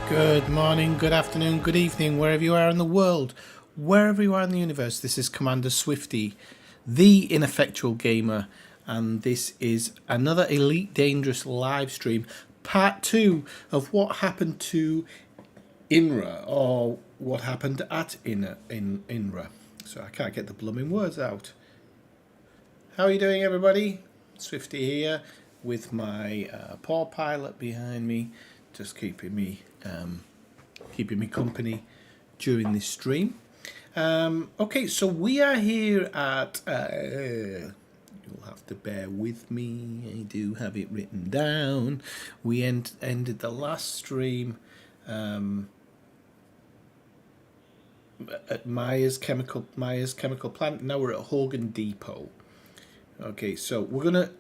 Good morning, good afternoon, good evening, wherever you are in the world, wherever you are in the universe. This is Commander Swifty, the Ineffectual Gamer, and this is another Elite Dangerous live stream, part 2 of what happened to INRA, or what happened at INRA. So I can't get the blooming words out. How are you doing, everybody? Swifty here with my poor pilot behind me, just keeping me company during this stream. Okay, so we are here at you'll have to bear with me, I do have it written down. We ended the last stream at Myers Chemical Plant. Now we're at Hogan Depot. Okay, so we're gonna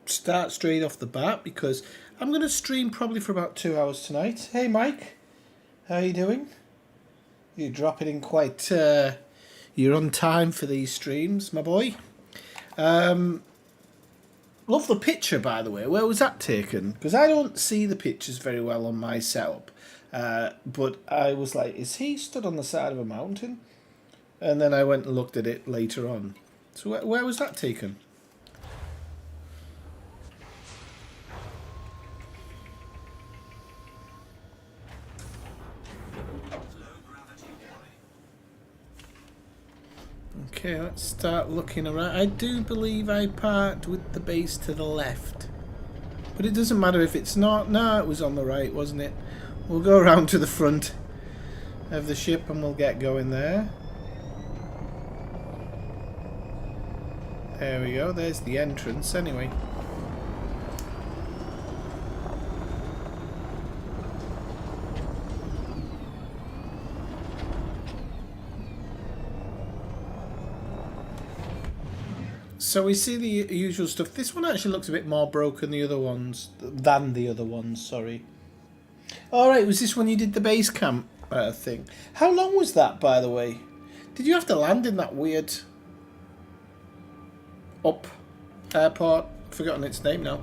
start straight off the bat because I'm gonna stream probably for about 2 hours tonight. Hey Mike, how you doing? You're dropping in quite you're on time for these streams, my boy. Love the picture, by the way. Where was that taken? Because I don't see the pictures very well on my setup. But I was like, is he stood on the side of a mountain? And then I went and looked at it later on. So where was that taken? Okay, let's start looking around. I do believe I parked with the base to the left. But it doesn't matter if it's not. No, it was on the right, wasn't it? We'll go around to the front of the ship and we'll get going there. There we go. There's the entrance anyway. So we see the usual stuff. This one actually looks a bit more broken than the other ones, sorry. Alright, was this when you did the base camp thing? How long was that, by the way? Did you have to land in that weird up airport? I've forgotten its name now.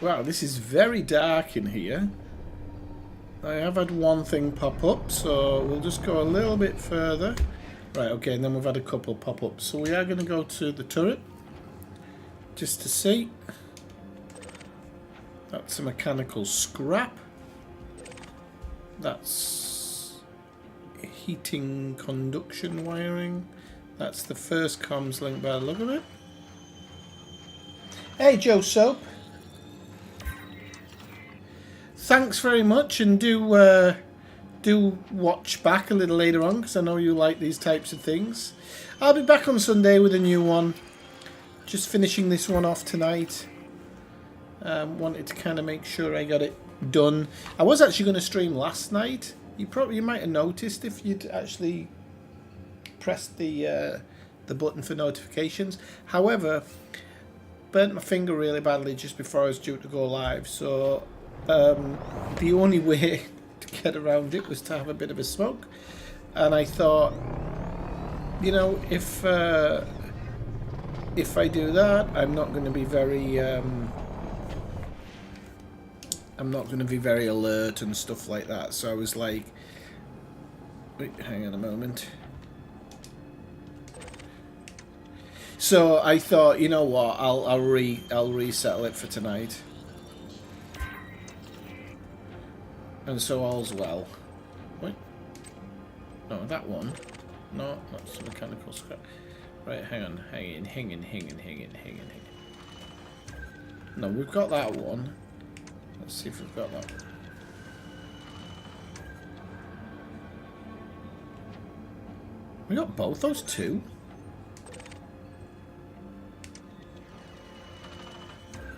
Wow, this is very dark in here. I have had one thing pop up, so we'll just go a little bit further. Right, okay, and then we've had a couple pop up. So we are going to go to the turret, just to see. That's a mechanical scrap. That's heating conduction wiring. That's the first comms link by the look of it. Hey, Joe Soap. Thanks very much, and do watch back a little later on because I know you like these types of things. I'll be back on Sunday with a new one. Just finishing this one off tonight. Wanted to kind of make sure I got it done. I was actually going to stream last night. You might have noticed if you'd actually pressed the button for notifications. However, burnt my finger really badly just before I was due to go live, so the only way to get around it was to have a bit of a smoke, and I thought, you know, if I do that, I'm not going to be very alert and stuff like that. So I was like, wait, hang on a moment. So I thought, you know what, I'll resettle it for tonight. And so all's well. Wait. No, that one. No, that's the mechanical scrap. Right, hang on. Hang in. No, we've got that one. Let's see if we've got that one. We got both those two?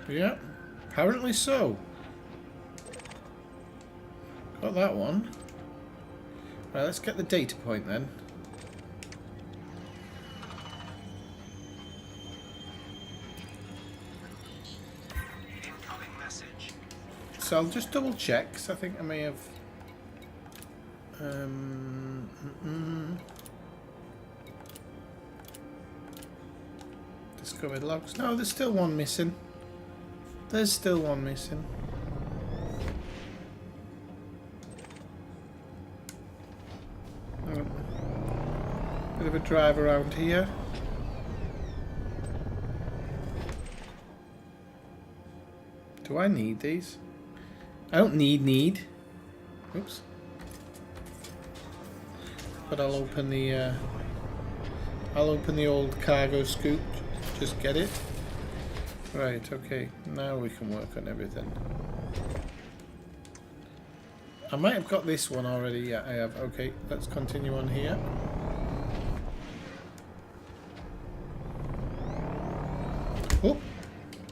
Yeah, apparently so. Got that one. Right, let's get the data point then. Incoming message. So I'll just double check, because I think I may have... discovered logs. No, there's still one missing. There's still one missing. Bit of a drive around here. Do I need these? I don't need. Oops. But I'll open the old cargo scoop. Just get it. Right, okay. Now we can work on everything. I might have got this one already. Yeah, I have. Okay, let's continue on here. Oh!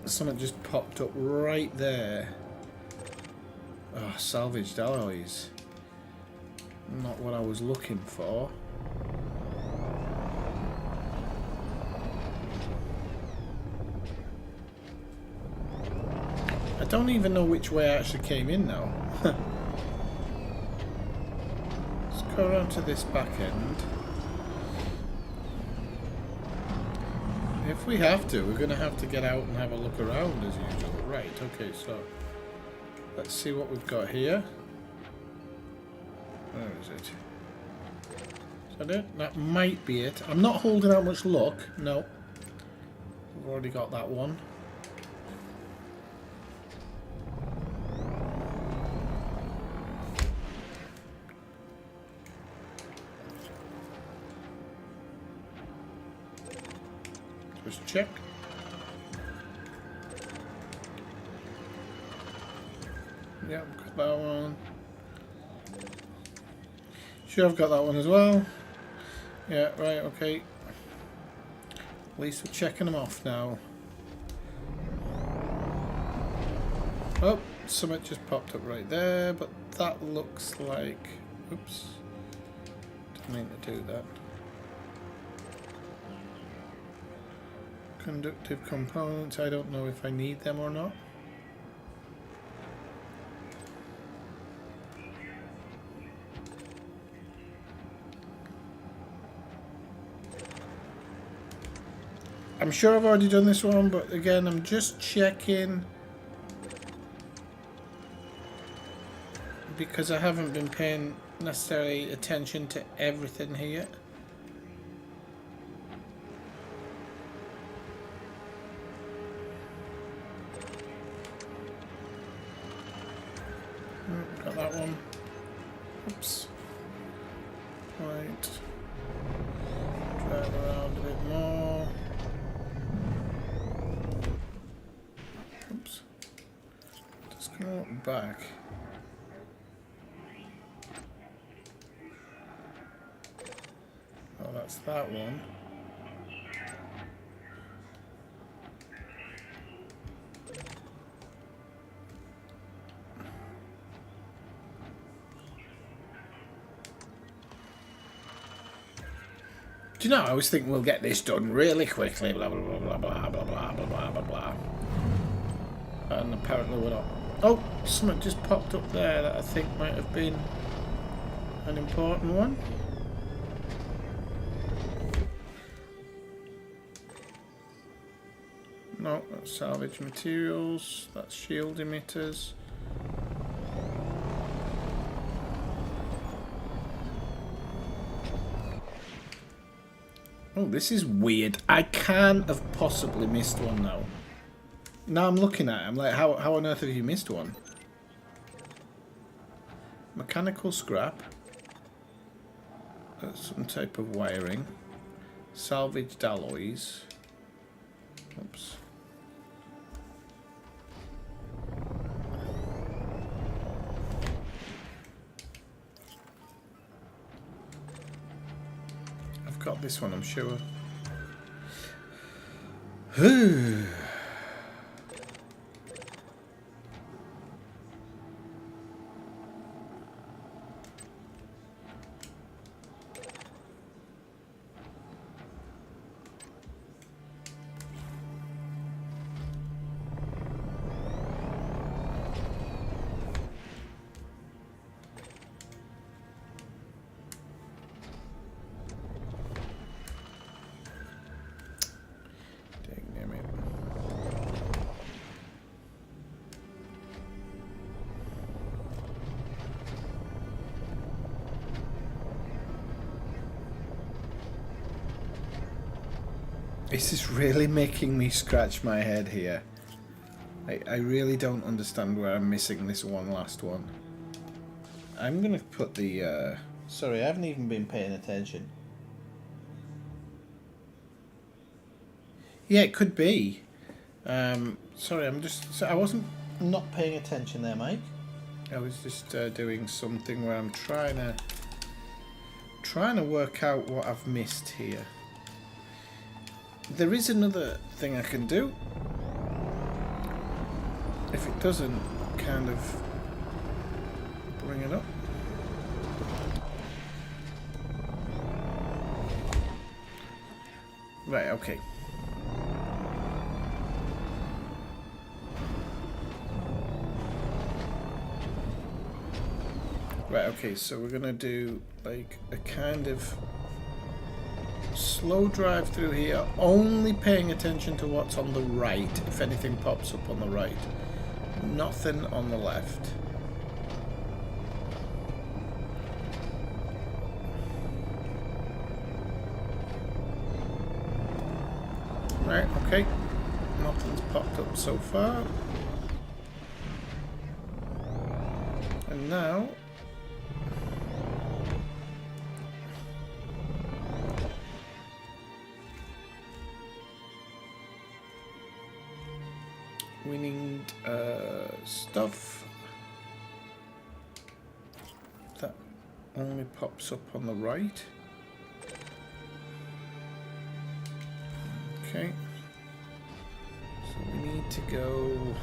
Something just popped up right there. Oh, salvaged alloys. Not what I was looking for. I don't even know which way I actually came in now. Let's go around to this back end. If we have to, we're going to have to get out and have a look around as usual. Right, okay, so let's see what we've got here. Where is it? Is that it? That might be it. I'm not holding out much luck. No. We've already got that one. Just check. Yeah, got that one. Sure, I've got that one as well. Yeah, right, okay. At least we're checking them off now. Oh, something just popped up right there, but that looks like... Oops. Didn't mean to do that. Conductive components, I don't know if I need them or not. I'm sure I've already done this one, but again, I'm just checking because I haven't been paying necessarily attention to everything here. Got that one. Oops. Right. Drive around a bit more. Oops. Just go back. Oh, that's that one. Do you know, I always think we'll get this done really quickly, blah, blah, blah, blah, blah, blah, blah, blah, blah, blah, blah. And apparently we're not. Oh, something just popped up there that I think might have been an important one. No, that's salvage materials, that's shield emitters. Oh, this is weird. I can't have possibly missed one now. Now I'm looking at it, I'm like, how on earth have you missed one? Mechanical scrap. That's some type of wiring. Salvaged alloys. Oops. I've got this one, I'm sure. This is really making me scratch my head here. I really don't understand where I'm missing this one last one. I'm going to put the... Sorry, I haven't even been paying attention. Yeah, it could be. Sorry, I wasn't not paying attention there, Mike. I was just doing something where I'm trying to work out what I've missed here. There is another thing I can do. If it doesn't kind of bring it up. Right, okay. Right, okay, so we're gonna do like a kind of slow drive through here, only paying attention to what's on the right, if anything pops up on the right. Nothing on the left. Right, okay. Nothing's popped up so far. And now... we need stuff that only pops up on the right. Okay. So we need to go...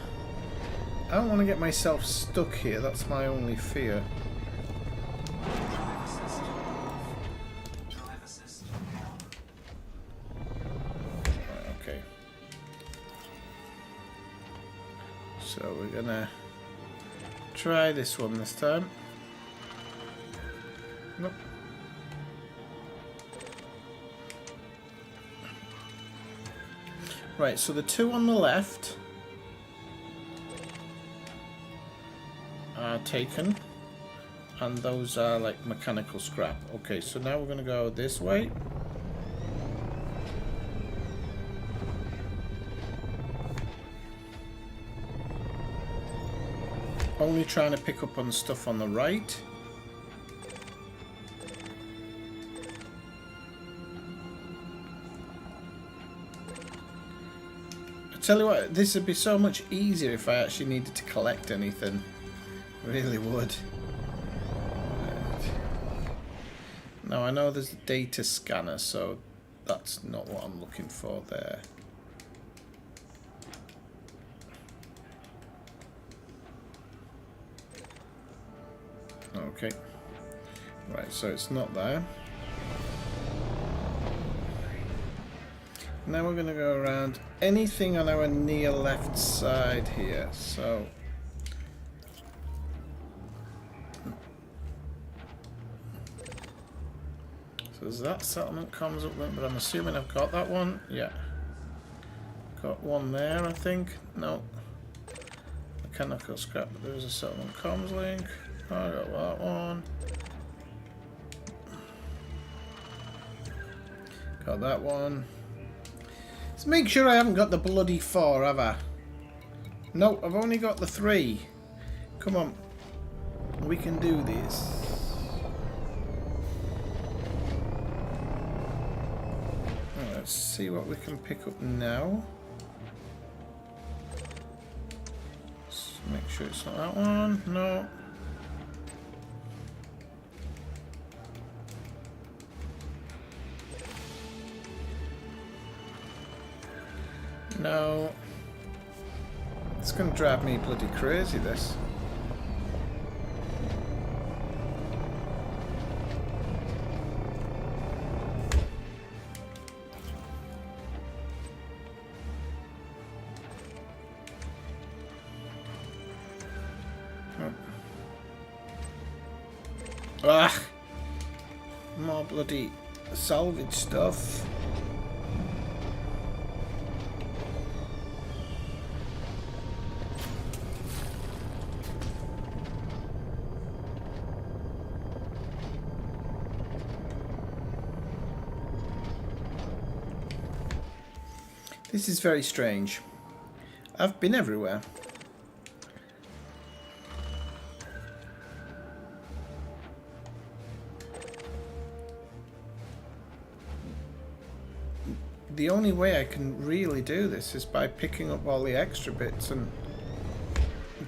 I don't want to get myself stuck here, that's my only fear. Okay. So we're gonna try this one this time. Nope. Right, so the two on the left are taken, and those are like mechanical scrap. Okay, so now we're going to go this way. Only trying to pick up on stuff on the right. Tell you what, this would be so much easier if I actually needed to collect anything. Really would. Right. Now I know there's a data scanner, so that's not what I'm looking for there. Okay. Right, so it's not there. Now we're going to go around anything on our near left side here. So there's that settlement comes up, but I'm assuming I've got that one. Yeah. Got one there, I think. No. Mechanical scrap, but there's a settlement comms link. I got that one. Got that one. Let's make sure I haven't got the bloody 4, have I? No, I've only got the 3. Come on. We can do this. Let's see what we can pick up now. Let's make sure it's not that one. No. No. It's going to drive me bloody crazy, this. Oh. Ah! More bloody salvage stuff. This is very strange. I've been everywhere. The only way I can really do this is by picking up all the extra bits, and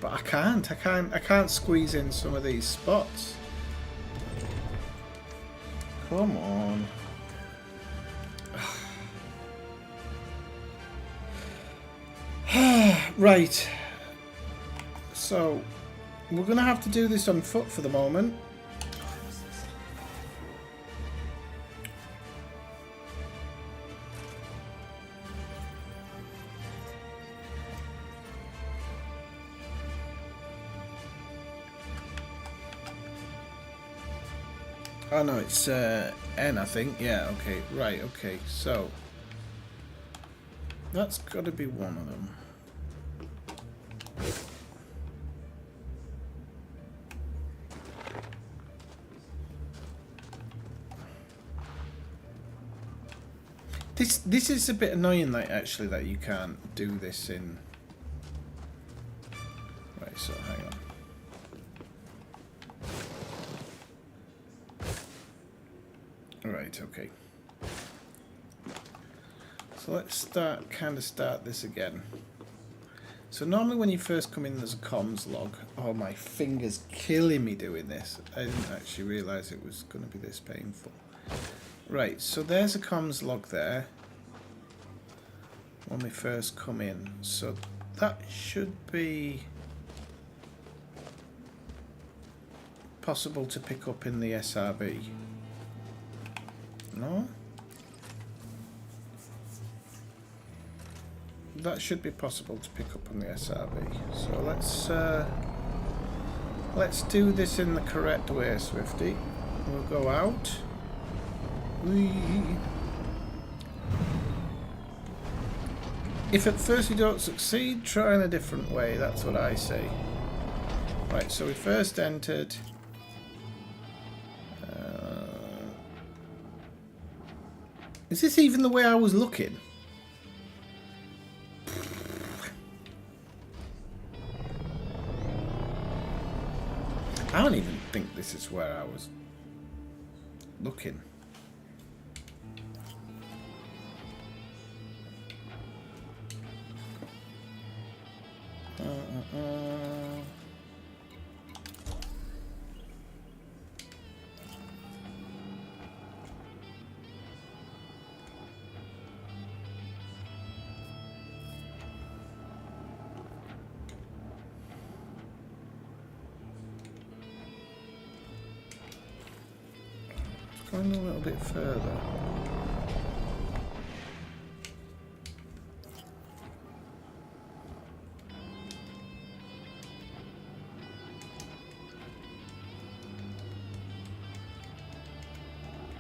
but I can't squeeze in some of these spots. Come on. Right. So we're gonna have to do this on foot for the moment. Oh no, it's N, I think. Yeah, okay, right, okay. So that's got to be one of them. This is a bit annoying, like, actually, that you can't do this in. Right, so hang on. Right, okay. So let's start this again. So normally when you first come in, there's a comms log. Oh, my finger's killing me doing this. I didn't actually realise it was going to be this painful. Right, so there's a comms log there when we first come in. So that should be possible to pick up in the SRB. No? That should be possible to pick up on the SRB. So let's do this in the correct way, Swifty. We'll go out. Whee. If at first you don't succeed, try in a different way. That's what I say. Right, so we first entered. Is this even the way I was looking? I don't even think this is where I was looking. Going a little bit further.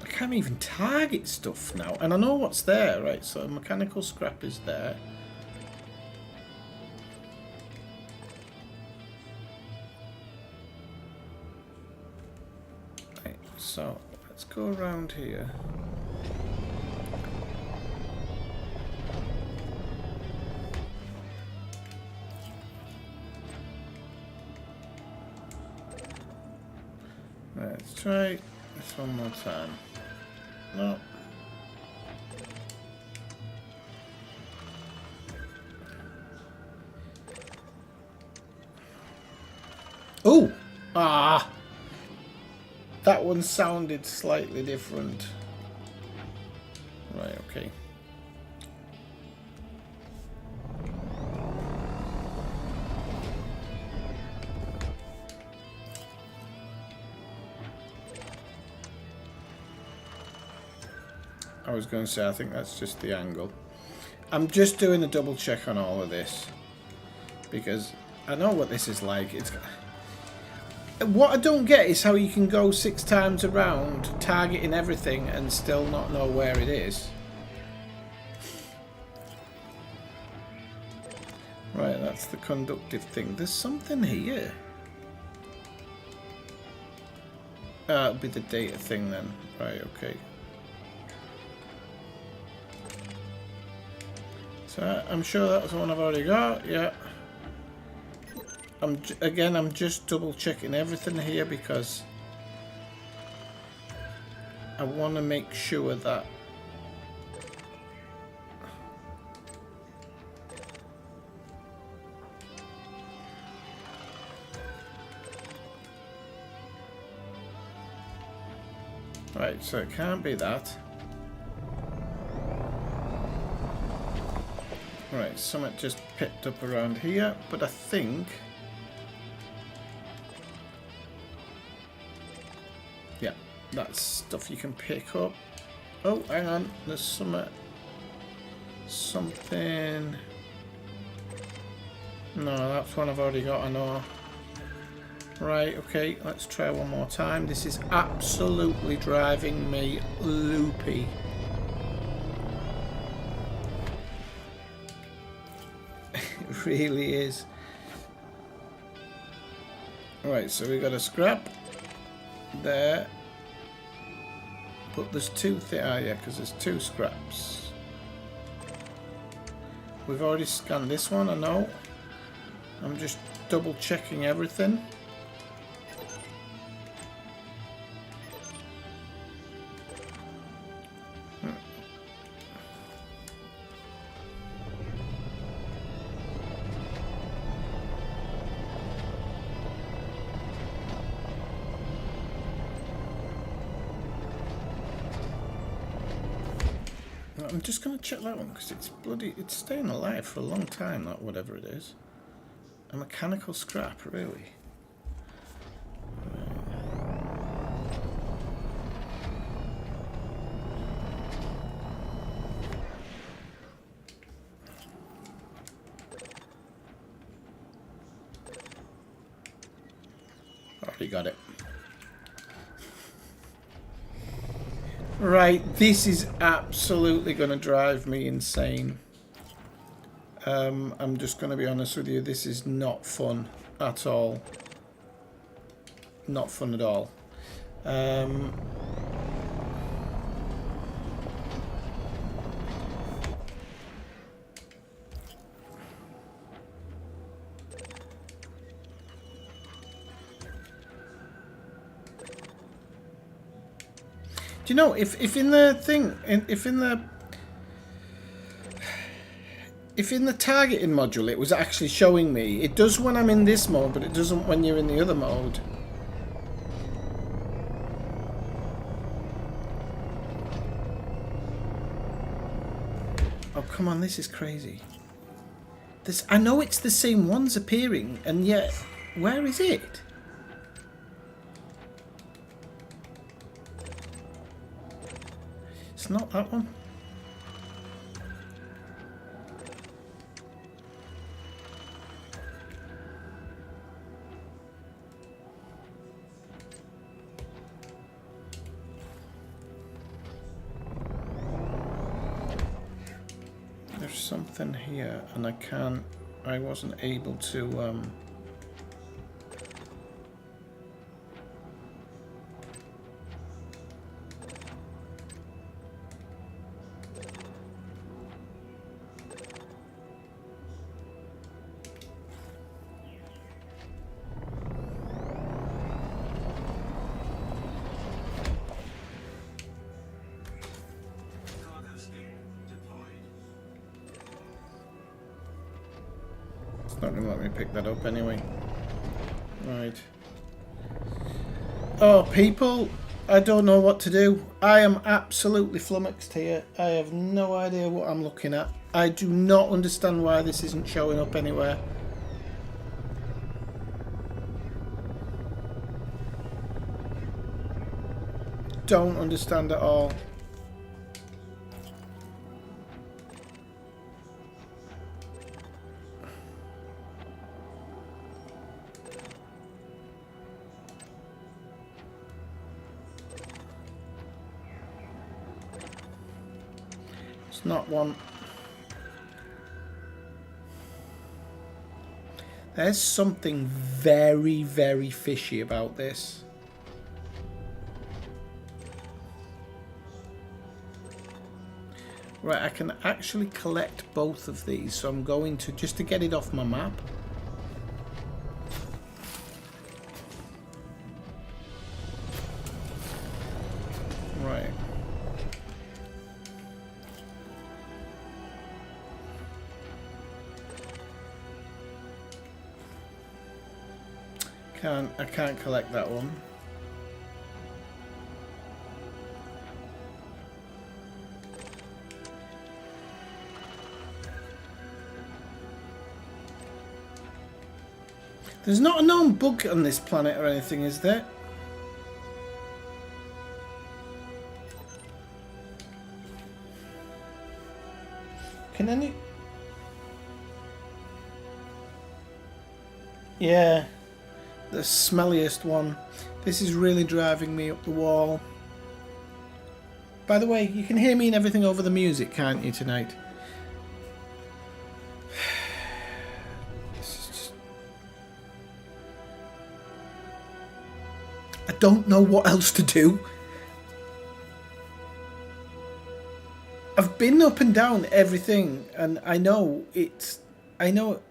I can't even target stuff now, and I know what's there, right? So mechanical scrap is there. Right, so let's go around here. Right, let's try this one more time. No. Oh! Ah! That one sounded slightly different. Right, okay. I was going to say, I think that's just the angle. I'm just doing a double check on all of this, because I know what this is like. What I don't get is how you can go 6 times around targeting everything and still not know where it is. Right, that's the conductive thing. There's something here. It'll be the data thing then. Right, okay. So I'm sure that's the one I've already got. Yeah. I'm just double checking everything here because I want to make sure that right, so it can't be that. Right, something just picked up around here, but I think yeah, that's stuff you can pick up. Oh, hang on, there's something. No, that's one I've already got, I know. Right, okay, let's try one more time. This is absolutely driving me loopy. It really is. Right, so we got a scrap there. But there's two yeah, because there's two scraps. We've already scanned this one, I know. I'm just double checking everything. I'm just going to check that one because it's staying alive for a long time, that whatever it is. A mechanical scrap, really. Already got it. Right, this is absolutely going to drive me insane. I'm just going to be honest with you, this is not fun at all. Not fun at all. Do you know, if in the thing, if in the targeting module it was actually showing me, it does when I'm in this mode, but it doesn't when you're in the other mode. Oh, come on, this is crazy. I know it's the same ones appearing, and yet, where is it? It's not that one. There's something here, and I wasn't able to, not gonna let me pick that up anyway. Right. Oh, people, I don't know what to do. I am absolutely flummoxed here. I have no idea what I'm looking at. I do not understand why this isn't showing up anywhere. Don't understand at all. It's not one. There's something very, very fishy about this. Right, I can actually collect both of these, so I'm going to, just to get it off my map. Right. I can't collect that one. There's not a known bug on this planet or anything, is there? Can any... Yeah. The smelliest one. This is really driving me up the wall. By the way, you can hear me and everything over the music, can't you, tonight? I don't know what else to do. I've been up and down everything, and I know it's... I know,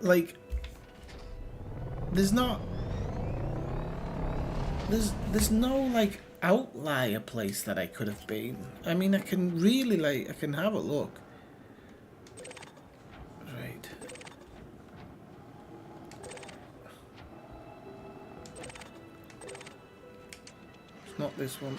like... There's not... There's no, like, outlier place that I could have been. I mean, I can really, like... I can have a look. Right. It's not this one.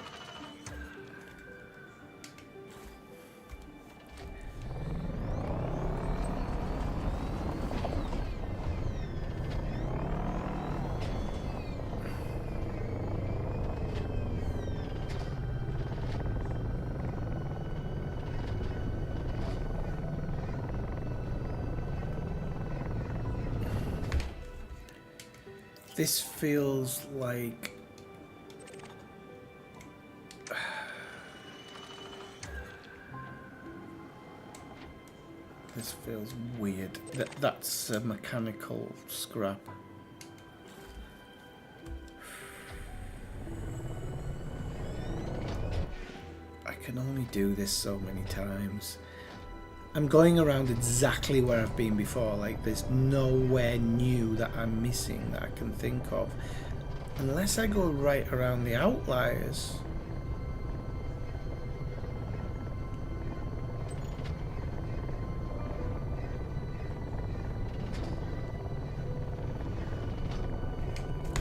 This feels like... This feels weird. That's a mechanical scrap. I can only do this so many times. I'm going around exactly where I've been before. Like, there's nowhere new that I'm missing that I can think of. Unless I go right around the outliers.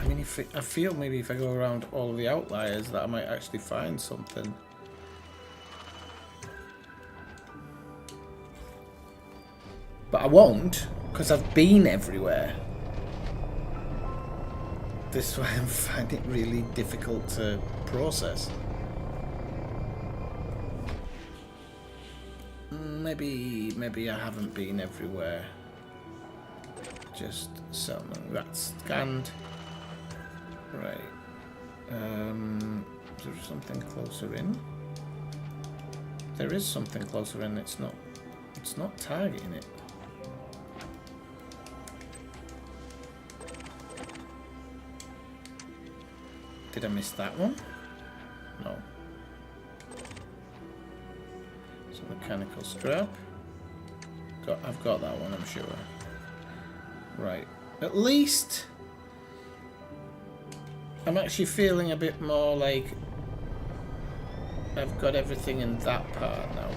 I mean, I feel maybe if I go around all of the outliers that I might actually find something. But I won't, because I've been everywhere. This is why I'm finding it really difficult to process. Maybe I haven't been everywhere. Just something that's scanned. Right. Is there something closer in? There is something closer in. It's not targeting it. Did I miss that one? No. It's a mechanical strap. I've got that one, I'm sure. Right. At least I'm actually feeling a bit more like I've got everything in that part now.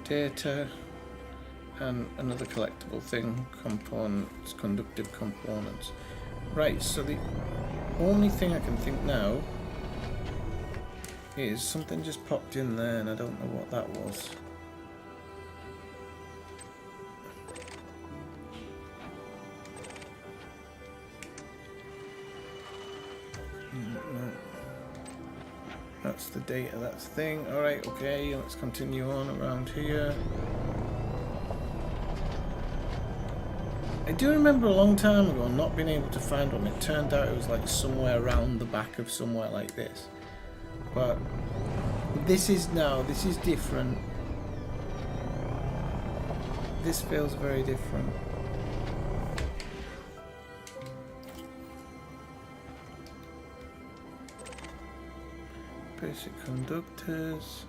Data, and another collectible thing, components, conductive components. Right, so the only thing I can think now is something just popped in there and I don't know what that was. That's the data, that's the thing. Alright, okay, let's continue on around here. I do remember a long time ago not being able to find one. It turned out it was like somewhere around the back of somewhere like this. But this is different. This feels very different. Basic conductors.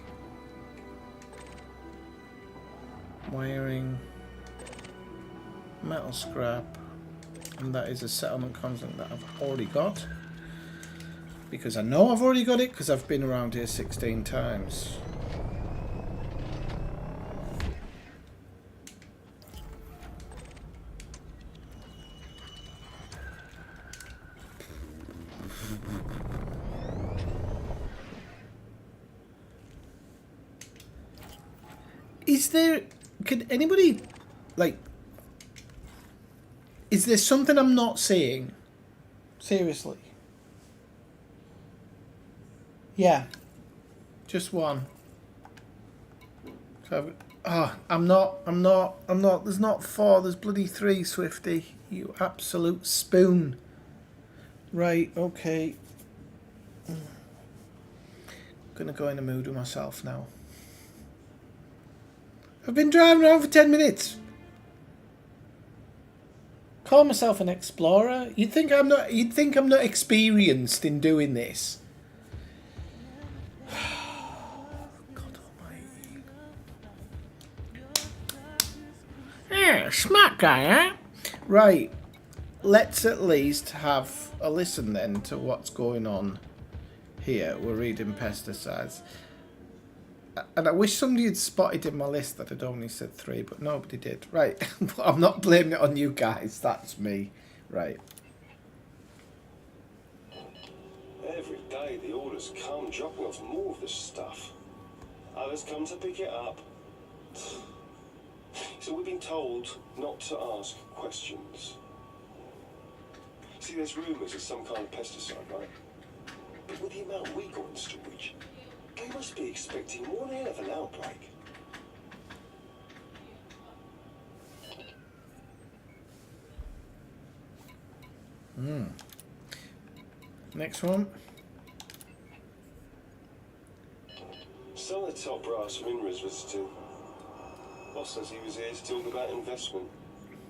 Wiring. Metal scrap. And that is a settlement constant that I've already got. Because I know I've already got it because I've been around here 16 times. Is there... Could anybody... Like... Is there something I'm not seeing? Seriously. Yeah. Just one. So I'm not. There's not four, there's bloody three, Swifty. You absolute spoon. Right, okay. Gonna go in a mood with myself now. I've been driving around for 10 minutes. Call myself an explorer. You'd think I'm not experienced in doing this. God almighty. Yeah, smart guy, huh? Right. Let's at least have a listen then to what's going on here. We're reading pesticides. And I wish somebody had spotted in my list that I'd only said 3, but nobody did. Right. I'm not blaming it on you guys. That's me. Right. Every day the orders come dropping off more of this stuff. Others come to pick it up. So we've been told not to ask questions. See, there's rumours of some kind of pesticide, right? But with the amount we got in storage, they must be expecting one hell of an outbreak. Next one. Some of the top brass from INRA's visiting. Boss says he was here to talk about investment.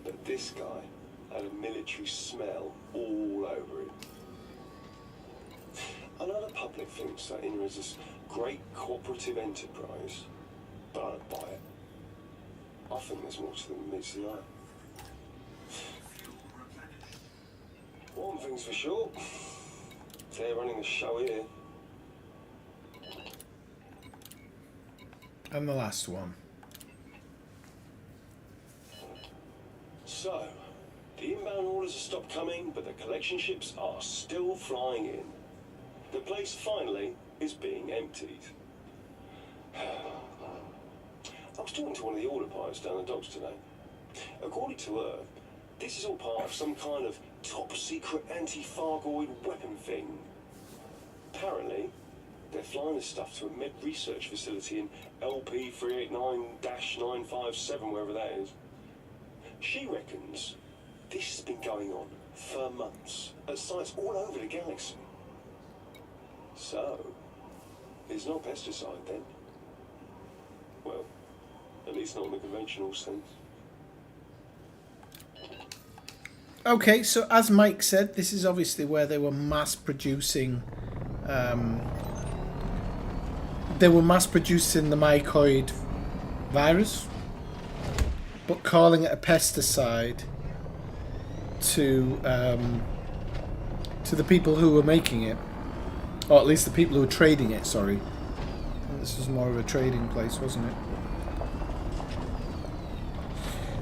But this guy had a military smell all over him. I know the public thinks that INRA's this great cooperative enterprise, but I don't buy it. I think there's more to them than meets the eye. One thing's for sure, they're running the show here. And the last one. So, the inbound orders have stopped coming, but the collection ships are still flying in. The place finally is being emptied. I was talking to one of the order pilots down the docks today. According to her, this is all part of some kind of top-secret anti-Fargoid weapon thing. Apparently, they're flying this stuff to a med research facility in LP 389-957, wherever that is. She reckons this has been going on for months at sites all over the galaxy. So, it's not pesticide then? Well, at least not in the conventional sense. Okay, so as Mike said, this is obviously where they were mass producing. They were mass producing the mycoid virus, but calling it a pesticide to the people who were making it, or at least the people who were trading it. Sorry, and this was more of a trading place, wasn't it?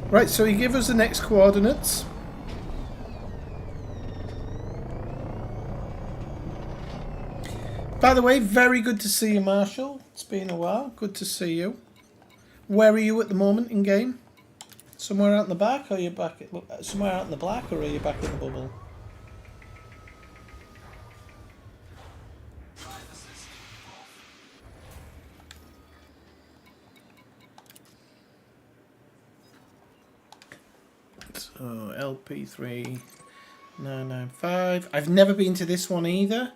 Right, so he gave us the next coordinates. By the way, very good to see you, Marshall. It's been a while. Good to see you. Where are you at the moment in game? Somewhere out in the back, or are you back at, somewhere out in the black, or are you back in the bubble? So Oh, LP3995. I've never been to this one either.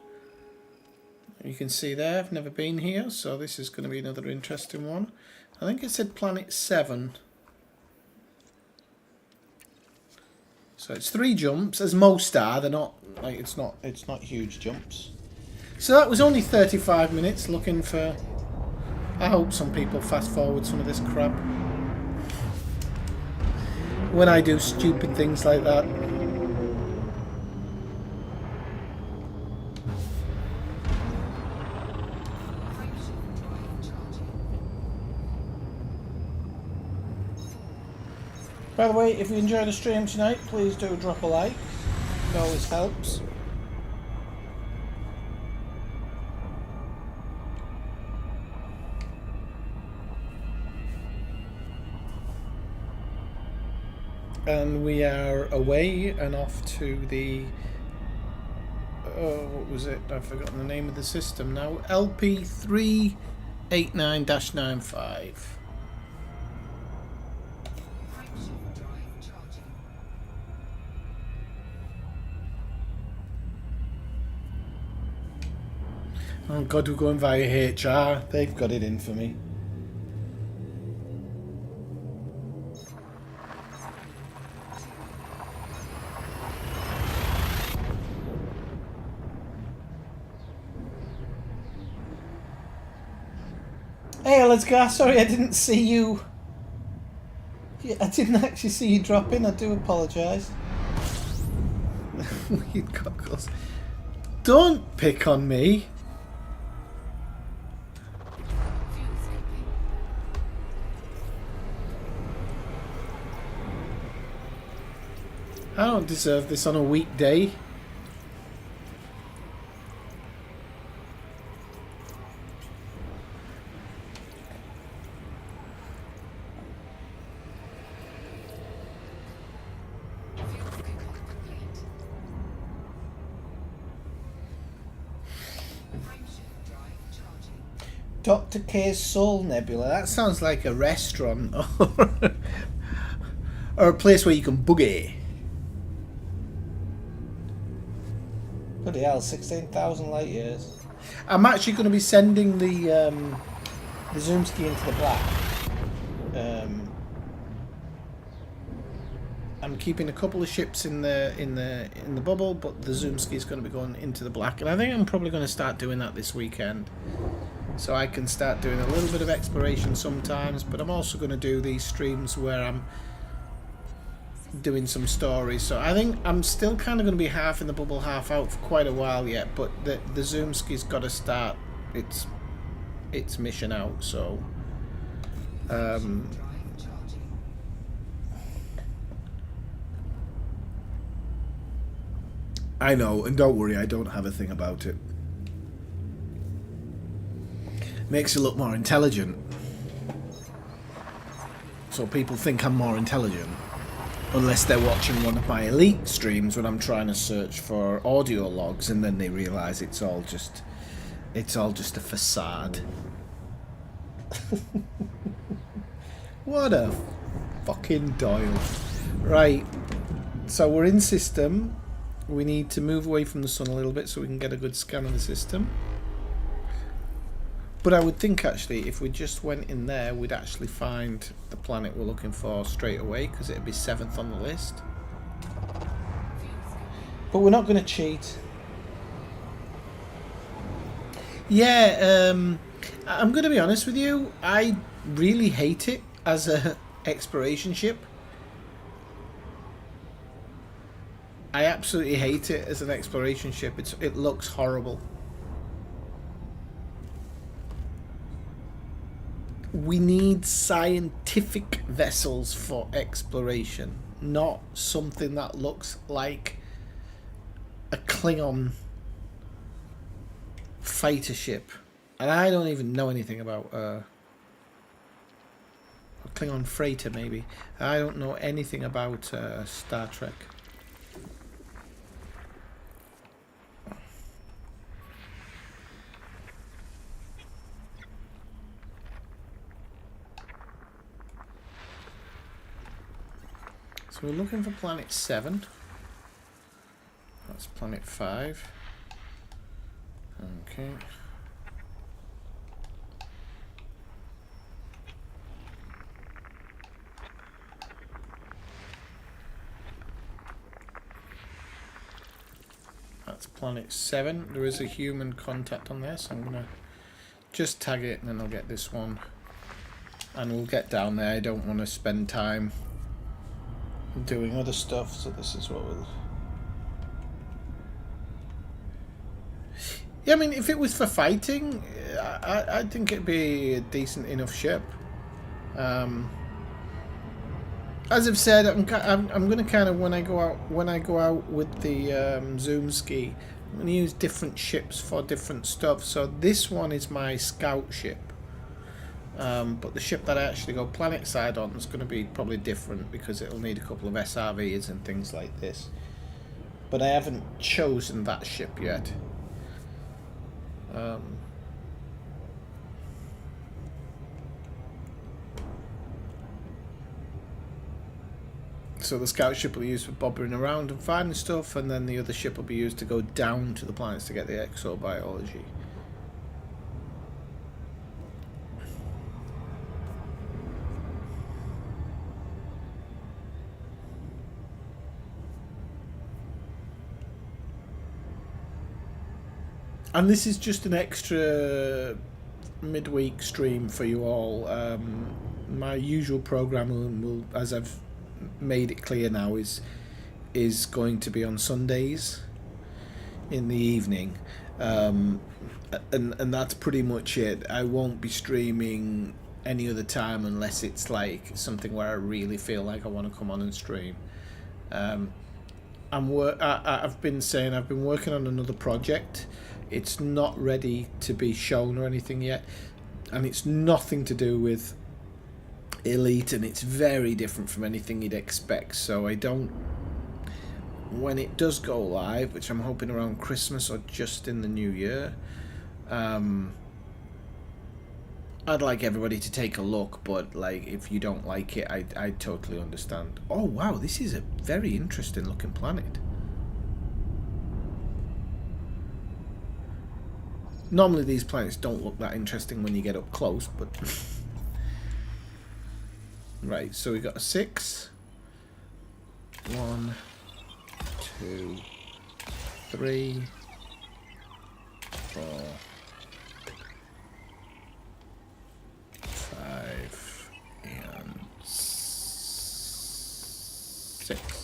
You can see there, I've never been here, so this is going to be another interesting one. I think it said Planet 7. So it's 3 jumps, as most are. They're not like it's not huge jumps. So that was only 35 minutes looking for. I hope some people fast forward some of this crap when I do stupid things like that. By the way, if you enjoy the stream tonight, please do drop a like. It always helps. And we are away and off to the... Oh, what was it? I've forgotten the name of the system now. LP389-95. Oh God, we're going via HR. They've got it in for me. Hey, let's go. Sorry, I didn't see you. Yeah, I didn't actually see you drop in. I do apologise. Weird cockles. Don't pick on me. I don't deserve this on a weekday. Dr. K's Soul Nebula. That sounds like a restaurant or a place where you can boogie. Bloody hell, 16,000 light years. I'm actually going to be sending the Zoomski into the black. I'm keeping a couple of ships in the bubble, but the Zoomski is going to be going into the black, and I think I'm probably going to start doing that this weekend. So I can start doing a little bit of exploration sometimes, but I'm also going to do these streams where I'm doing some stories. So I think I'm still kind of going to be half in the bubble, half out for quite a while yet, but the Zoomski's got to start its mission out. So I know, and don't worry, I don't have a thing about it. Makes you look more intelligent. So people think I'm more intelligent. Unless they're watching one of my elite streams when I'm trying to search for audio logs, and then they realise it's all just a facade. What a fucking Doyle. Right. So we're in system. We need to move away from the sun a little bit so we can get a good scan of the system. But I would think actually if we just went in there, we'd actually find the planet we're looking for straight away, because it'd be 7th on the list. But we're not going to cheat. Yeah, I'm going to be honest with you. I really hate it as a exploration ship. I absolutely hate it as an exploration ship. It looks horrible. We need scientific vessels for exploration, not something that looks like a Klingon fighter ship. And I don't even know anything about a Klingon freighter, maybe. I don't know anything about Star Trek. So we're looking for planet 7. That's planet 5. Okay. That's planet 7. There is a human contact on there, so I'm gonna just tag it and then I'll get this one. And we'll get down there. I don't want to spend time doing other stuff, so this is what we'll... Yeah, I mean, if it was for fighting, I think it'd be a decent enough ship. As I've said, I'm going to kind of, when I go out with the zoom ski, I'm going to use different ships for different stuff. So this one is my scout ship. But the ship that I actually go planet side on is going to be probably different because it'll need a couple of SRVs and things like this. But I haven't chosen that ship yet. So the scout ship will be used for bobbing around and finding stuff, and then the other ship will be used to go down to the planets to get the exobiology. And this is just an extra midweek stream for you all. My usual program will, as I've made it clear now, is going to be on Sundays in the evening, and that's pretty much it. I won't be streaming any other time unless it's like something where I really feel like I want to come on and stream. I've been saying I've been working on another project. It's not ready to be shown or anything yet, and it's nothing to do with Elite, and it's very different from anything you'd expect. So I don't, when it does go live, which I'm hoping around Christmas or just in the new year, I'd like everybody to take a look, but like if you don't like it, I totally understand. Oh wow, this is a very interesting looking planet. Normally these planets don't look that interesting when you get up close, but right, so we got a 6. 1, 2, 3, 4, 5, and 6.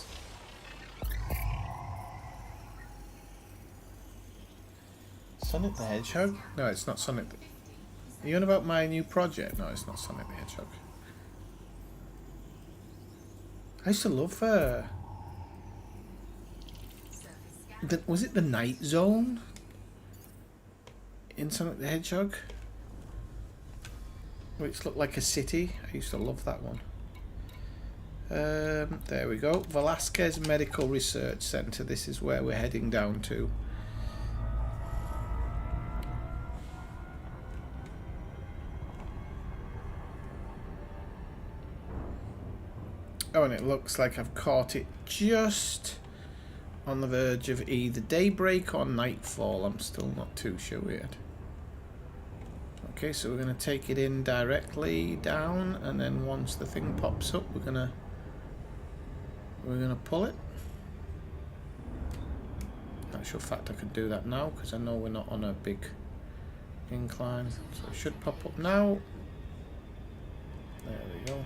Sonic the Hedgehog? No, it's not Sonic. Are you on about my new project? No, it's not Sonic the Hedgehog. I used to love was it the Night Zone in Sonic the Hedgehog? Which looked like a city. I used to love that one. There we go. Velasquez Medical Research Center. This is where we're heading down to. Oh, and it looks like I've caught it just on the verge of either daybreak or nightfall. I'm still not too sure yet. Okay, so we're going to take it in directly down, and then once the thing pops up, we're gonna pull it. In actual fact, I could do that now because I know we're not on a big incline. So it should pop up now. There we go.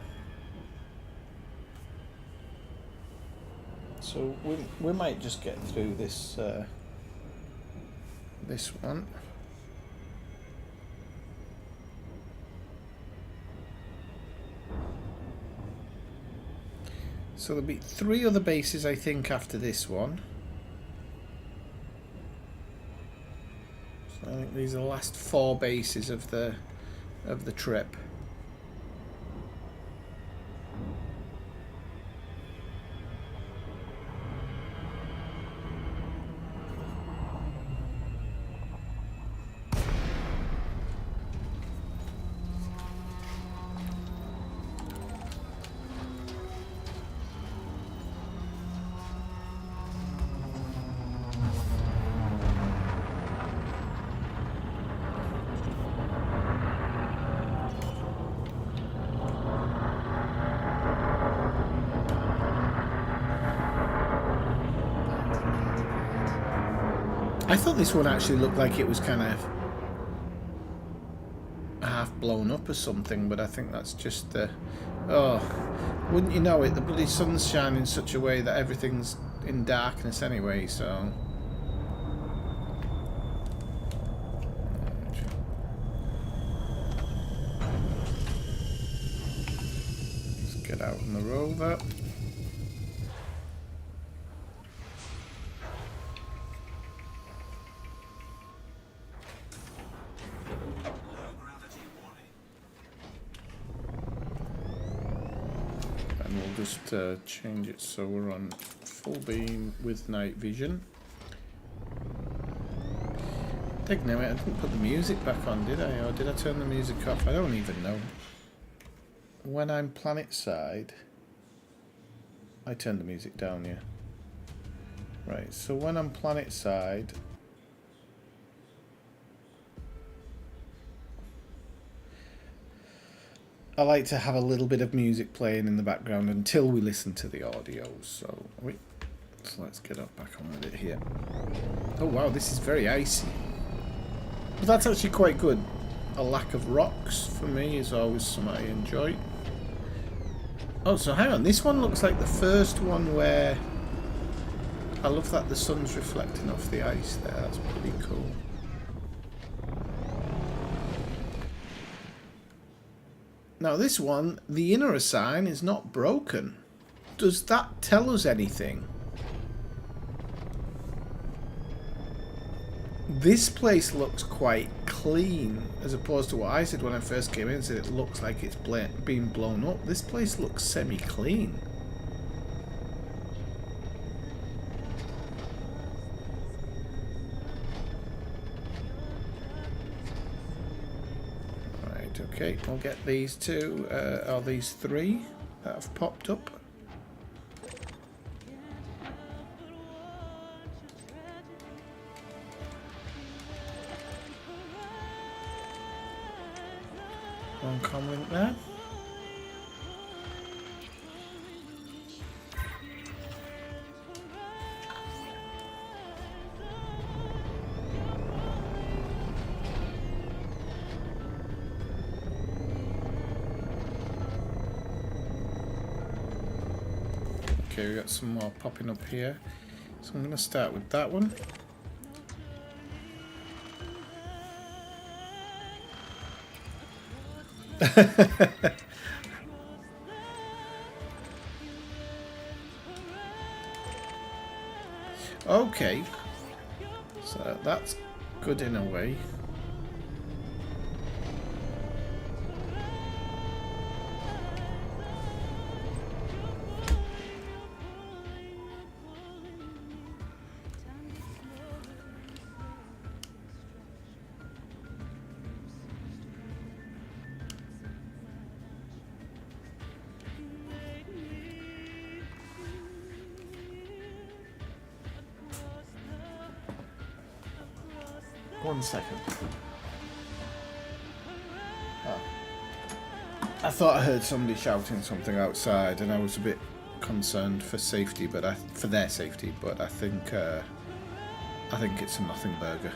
So we might just get through this this one. So there'll be 3 other bases, I think, after this one. So I think these are the last 4 bases of the trip. I thought this one actually looked like it was kind of half blown up or something, but I think that's just the... Oh, wouldn't you know it, the bloody sun's shining in such a way that everything's in darkness anyway, so... Let's get out on the rover. Just change it so we're on full beam with night vision. Take a minute, I didn't put the music back on, did I? Or did I turn the music off? I don't even know. When I'm planet side, I turn the music down, yeah. Right, so when I'm planet side, I like to have a little bit of music playing in the background until we listen to the audio. So let's get up back on with it here. Oh wow, this is very icy. But that's actually quite good. A lack of rocks for me is always something I enjoy. Oh, so hang on, this one looks like the first one where... I love that the sun's reflecting off the ice there, that's pretty cool. Now this one, the INRA sign is not broken. Does that tell us anything? This place looks quite clean, as opposed to what I said when I first came in, said it looks like it's been blown up. This place looks semi-clean. Right, okay, we'll get these two, or these three that have popped up. One comment there. Okay, we got some more popping up here. So I'm going to start with that one. Okay, so that's good in a way. One second. Oh. I thought I heard somebody shouting something outside, and I was a bit concerned for safety, but for their safety. But I think it's a nothing burger.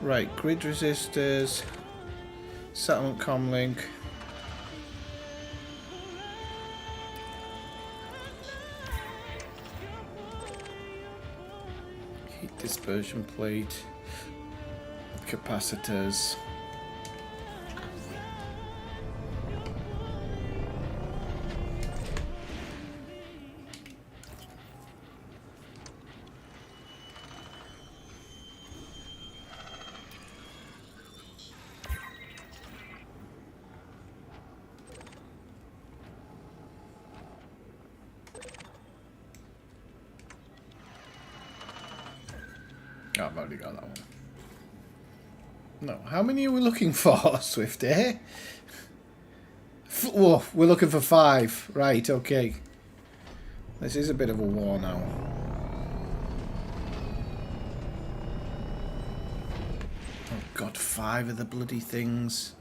Right, grid resistors, settlement comlink. Heat dispersion plate. Capacitors. Oh, I've already got that one. No, how many are we looking for, Swift, eh? Whoa, we're looking for 5. Right, okay. This is a bit of a war now. Oh god, 5 of the bloody things.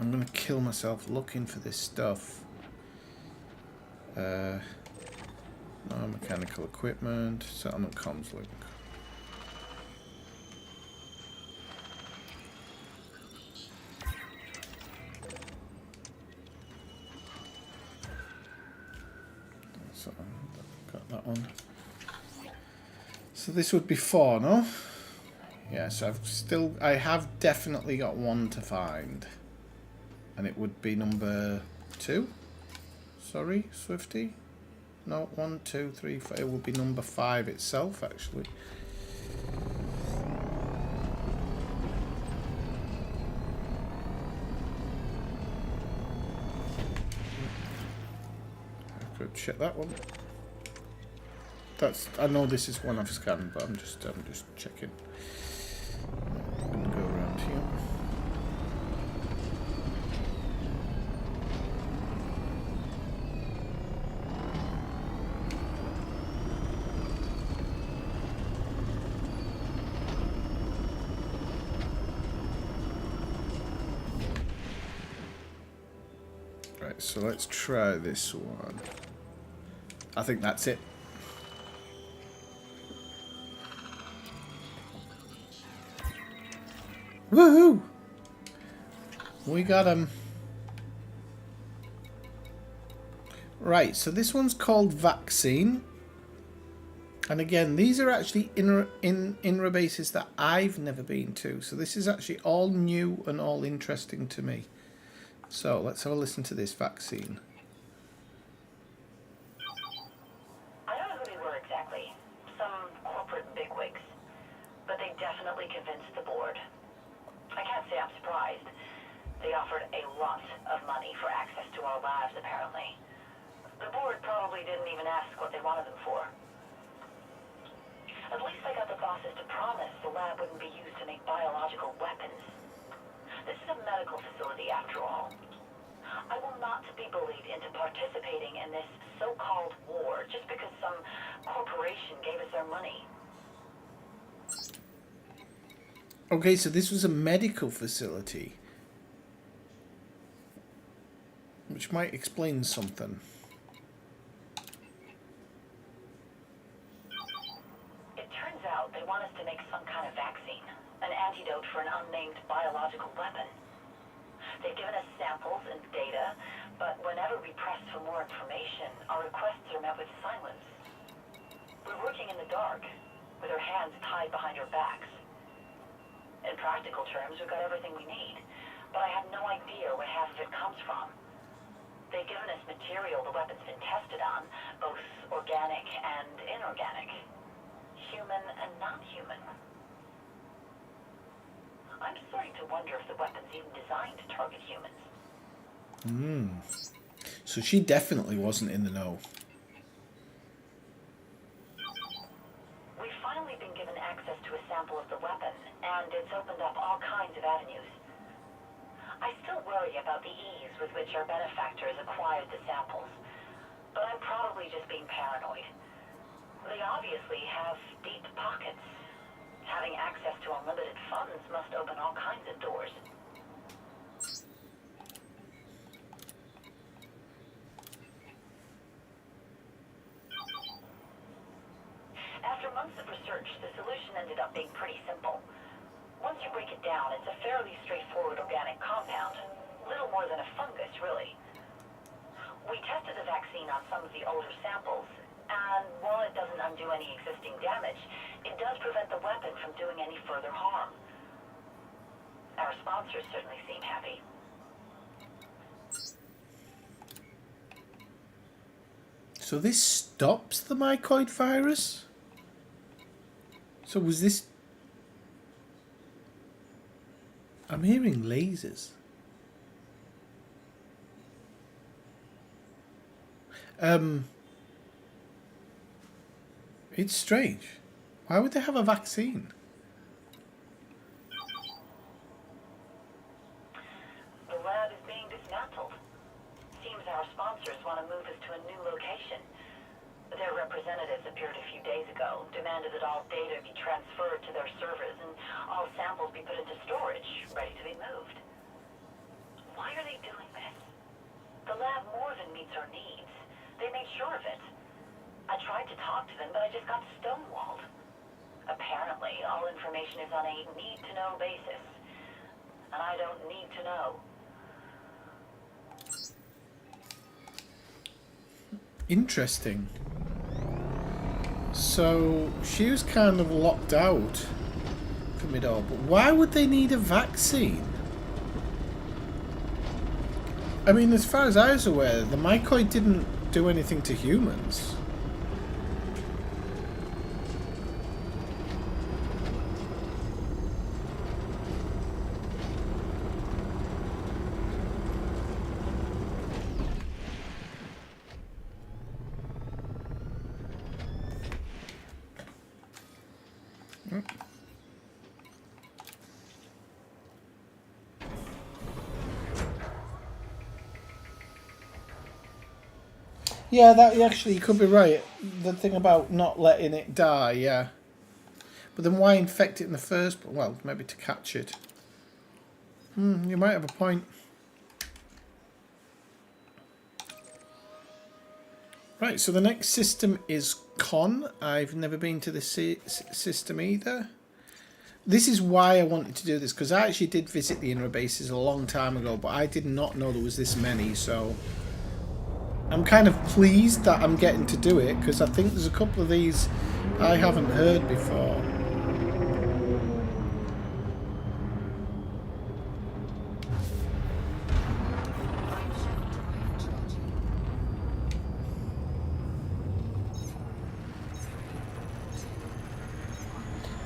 I'm gonna kill myself looking for this stuff. No mechanical equipment, settlement comms link. one. So this would be 4, no? Yeah, so I have definitely got 1 to find. And it would be number 2. Sorry, Swifty. No, 1, 2, 3, 4. It would be number 5 itself, actually. I could check that one. I know this is one I've scanned, but I'm just checking. I'm gonna go around here. Right, so let's try this one. I think that's it. Woohoo! We got him. Right, so this one's called Vaccine. And again, these are actually INRA bases that I've never been to. So this is actually all new and all interesting to me. So let's have a listen to this Vaccine. I don't know who they were exactly. Some corporate bigwigs. But they definitely convinced the board. I can't say I'm surprised. They offered a lot of money for access to our labs, apparently. The board probably didn't even ask what they wanted them for. At least I got the bosses to promise the lab wouldn't be used to make biological weapons. This is a medical facility, after all. I will not be bullied into participating in this so-called war just because some corporation gave us their money. Okay, so this was a medical facility, which might explain something. It turns out they want us to make some kind of vaccine, an antidote for an unnamed biological weapon. They've given us samples and data, but whenever we press for more information, our requests are met with silence. We're working in the dark, with our hands tied behind our backs. In practical terms, we've got everything we need, but I have no idea where half of it comes from. They've given us material the weapon's been tested on, both organic and inorganic, human and non-human. I'm starting to wonder if the weapon's even designed to target humans. So she definitely wasn't in the know. We've finally been given access to a sample of the weapon, and it's opened up all kinds of avenues. I still worry about the ease with which our benefactors acquired the samples, but I'm probably just being paranoid. They obviously have deep pockets. Having access to unlimited funds must open all kinds of doors. After months of research, the solution ended up being pretty simple. Once you break it down, it's a fairly straightforward organic compound. Little more than a fungus, really. We tested the vaccine on some of the older samples, and while it doesn't undo any existing damage, it does prevent the weapon from doing any further harm. Our sponsors certainly seem happy. So this stops the mycoid virus? So was this... I'm hearing lasers. It's strange. Why would they have a vaccine? The lab is being dismantled. Seems our sponsors want to move us to a new location. Their representatives appeared a few days ago, demanded that all data be transferred to their servers and all samples be put into storage, ready to be moved. Why are they doing this? The lab more than meets our needs. They made sure of it. I tried to talk to them, but I just got stonewalled. Apparently, all information is on a need-to-know basis. And I don't need to know. Interesting. So she was kind of locked out from it all. But why would they need a vaccine? I mean, as far as I was aware, the mycoid didn't do anything to humans. Yeah, that actually, you could be right. The thing about not letting it die, yeah. But then why infect it in the first place? Well, maybe to catch it. You might have a point. Right, so the next system is Con. I've never been to this system either. This is why I wanted to do this, because I actually did visit the INRA bases a long time ago, but I did not know there was this many, so I'm kind of pleased that I'm getting to do it, because I think there's a couple of these I haven't heard before.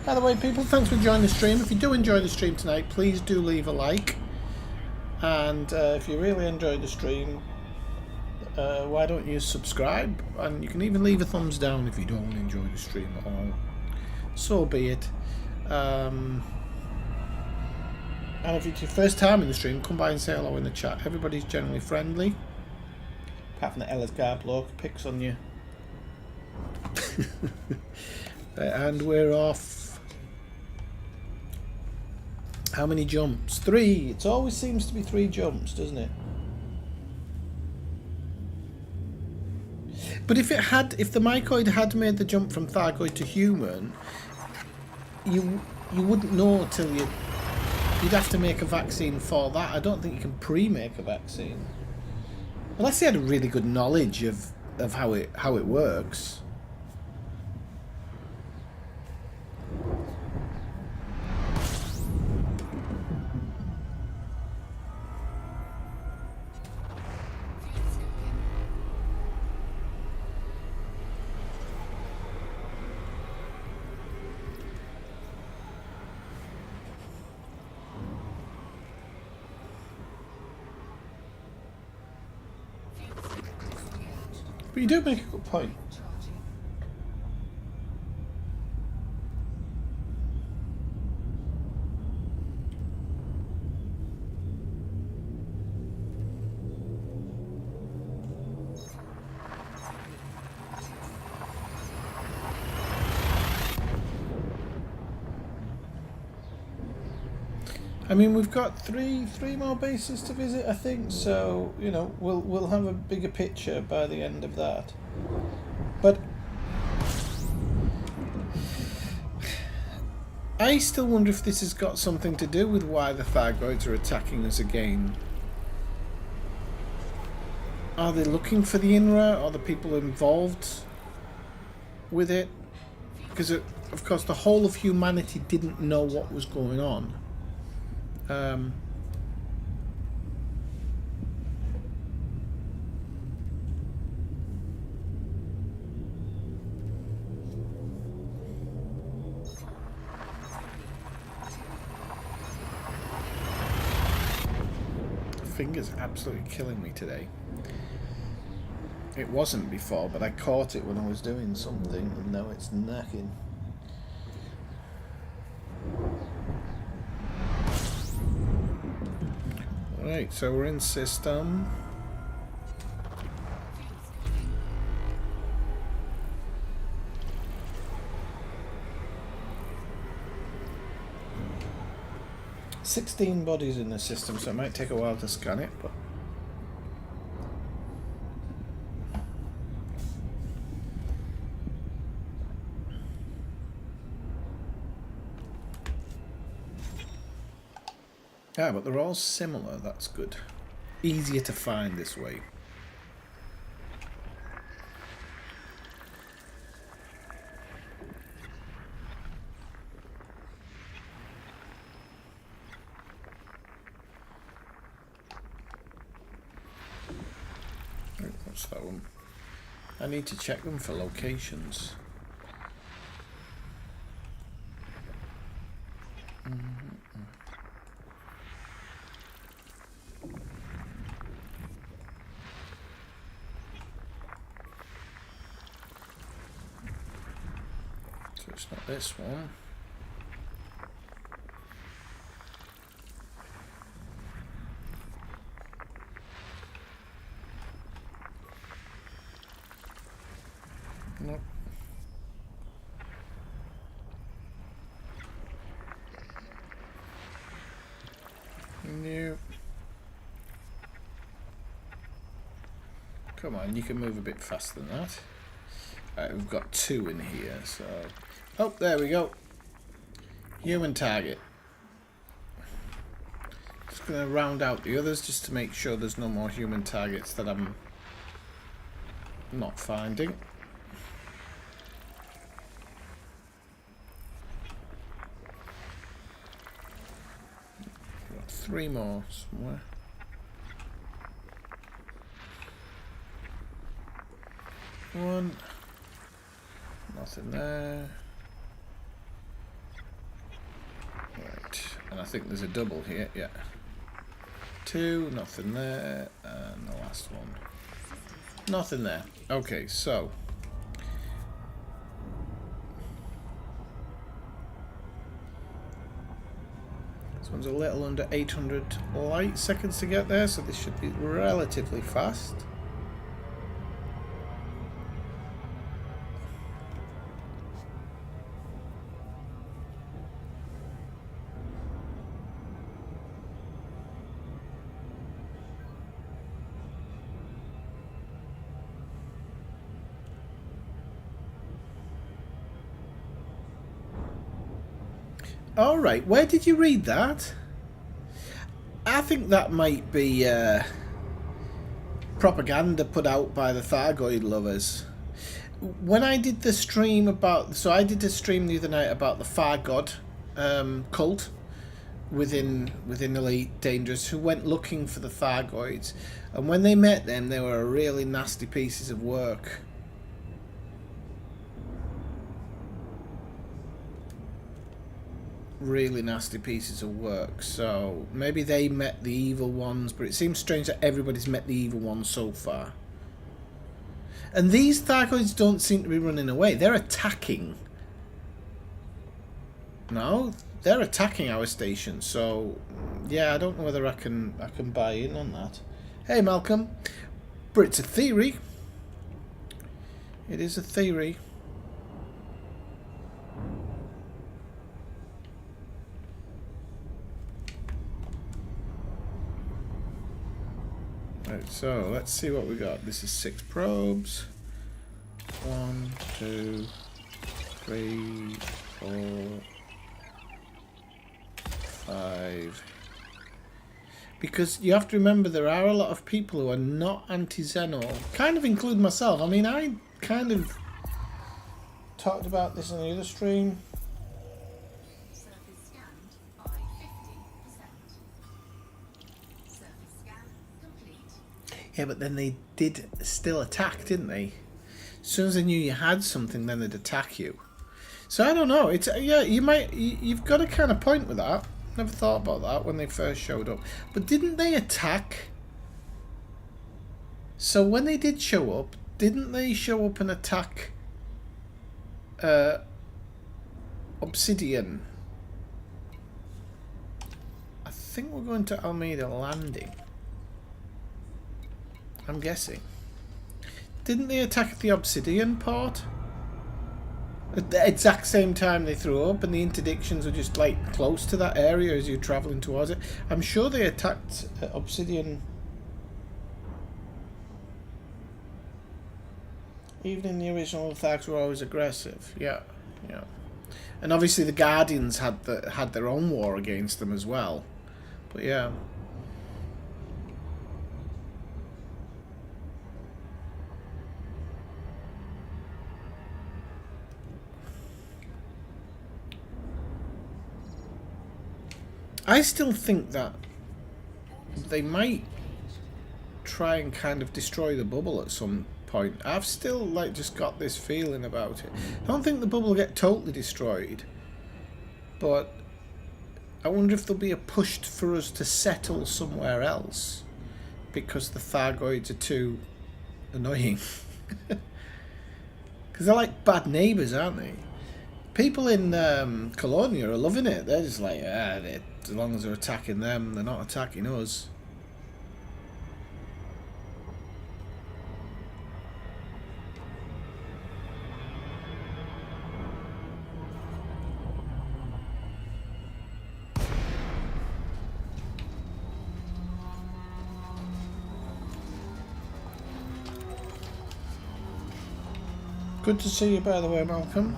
By the way, people, thanks for joining the stream. If you do enjoy the stream tonight, please do leave a like. And if you really enjoyed the stream, why don't you subscribe? And you can even leave a thumbs down if you don't enjoy the stream at all. So be it. And if it's your first time in the stream, come by and say hello in the chat. Everybody's generally friendly. Apart from the Ellisgar bloke who picks on you. And we're off. How many jumps? 3. It always seems to be 3 jumps, doesn't it? But if the mycoid had made the jump from Thargoid to human, you wouldn't know till you'd have to make a vaccine for that. I don't think you can pre-make a vaccine unless you had a really good knowledge of how it works. But you do make a good point. I mean, we've got three more bases to visit, I think. So you know, we'll have a bigger picture by the end of that. But I still wonder if this has got something to do with why the Thargoids are attacking us again. Are they looking for the INRA or the people involved with it? Because of course, the whole of humanity didn't know what was going on. Finger's absolutely killing me today. It wasn't before, but I caught it when I was doing something, and now it's knacking. Right, so we're in system. "16 bodies in the system, so it might take a while to scan it, but yeah, but they're all similar. That's good. Easier to find this way. notes though. I need to check them for locations. So it's not this one. Nope. Nope. Come on, you can move a bit faster than that. Alright, we've got 2 in here, so... Oh, there we go. Human target. Just going to round out the others just to make sure there's no more human targets that I'm not finding. Got 3 more somewhere. One. Nothing there. Right. And I think there's a double here. Yeah. 2. Nothing there. And the last one. Nothing there. Okay, so. This one's a little under 800 light seconds to get there, so this should be relatively fast. Alright, where did you read that? I think that might be propaganda put out by the Thargoid lovers. When I did the stream about... So I did a stream the other night about the Thargod cult within Elite Dangerous, who went looking for the Thargoids. And when they met them, they were really nasty pieces of work. Really nasty pieces of work. So maybe they met the evil ones, but it seems strange that everybody's met the evil ones so far. And these Thargoids don't seem to be running away. They're attacking. No, they're attacking our station. So yeah, I don't know whether I can buy in on that. Hey Malcolm, but it's a theory. It is a theory. Right, so let's see what we got. This is 6 probes. 1, 2, 3, 4, 5. Because you have to remember there are a lot of people who are not anti-Xeno, kind of include myself. I mean, I kind of talked about this in the other stream. Yeah, but then they did still attack, didn't they? As soon as they knew you had something, then they'd attack you. So I don't know. It's yeah, you've got a kind of point with that. Never thought about that when they first showed up. But didn't they attack? So when they did show up, didn't they show up and attack Obsidian? I think we're going to Almeida Landing. I'm guessing. Didn't they attack the Obsidian part? At the exact same time they threw up, and the interdictions were just like close to that area as you're travelling towards it. I'm sure they attacked Obsidian. Even in the original, the Thargs were always aggressive. Yeah, yeah. And obviously the Guardians had their own war against them as well. But yeah. I still think that they might try and kind of destroy the bubble at some point. I've still like just got this feeling about it. I don't think the bubble will get totally destroyed, but I wonder if there'll be a push for us to settle somewhere else because the Thargoids are too annoying. Because they're like bad neighbours, aren't they? People in Colonia are loving it. They're just like, as long as they're attacking them, they're not attacking us. Good to see you, by the way, Malcolm.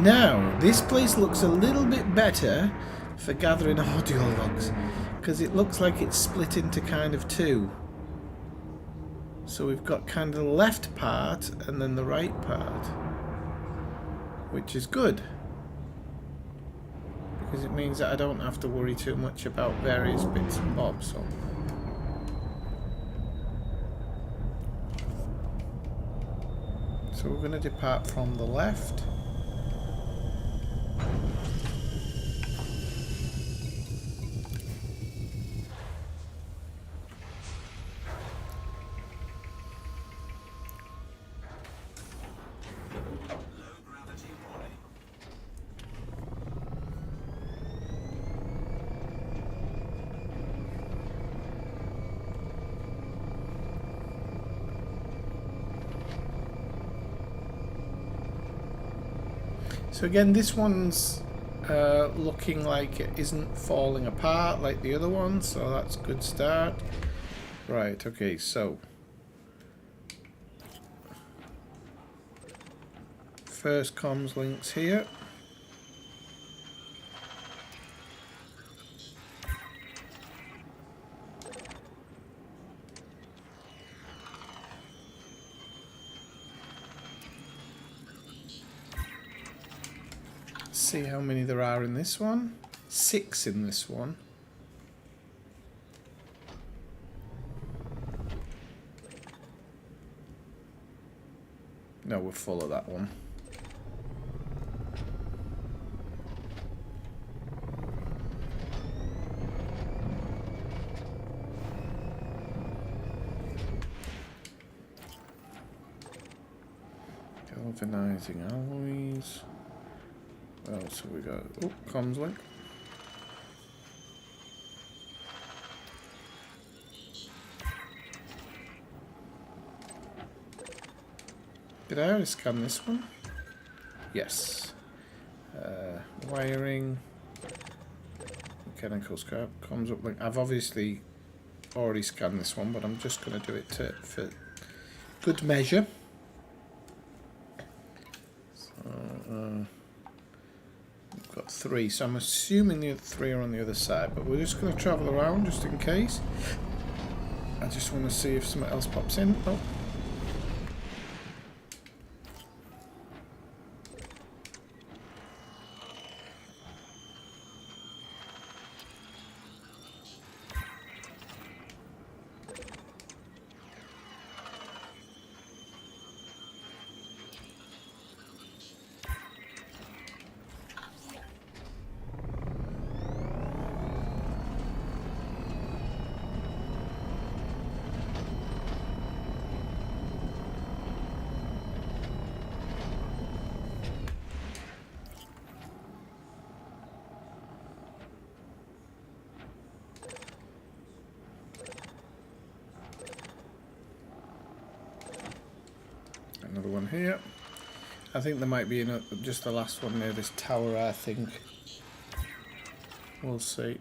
Now, this place looks a little bit better for gathering audio logs, because it looks like it's split into kind of two. So we've got kind of the left part and then the right part, which is good, because it means that I don't have to worry too much about various bits and bobs. So we're going to depart from the left. So again, this one's looking like it isn't falling apart like the other one, so that's a good start. Right, okay, so first comms links here. See how many there are in this one. 6 in this one. No, we're full of that one. Galvanizing alloys. What else have we got? Oh, comms link. Did I already scan this one? Yes. Wiring. Mechanical scrap. Comms up link. I've obviously already scanned this one, but I'm just going to do it for good measure. So, we've got 3, so I'm assuming the other 3 are on the other side, but we're just going to travel around just in case. I just want to see if something else pops in. Oh. Another one here. I think there might be just the last one near this tower, I think. We'll see.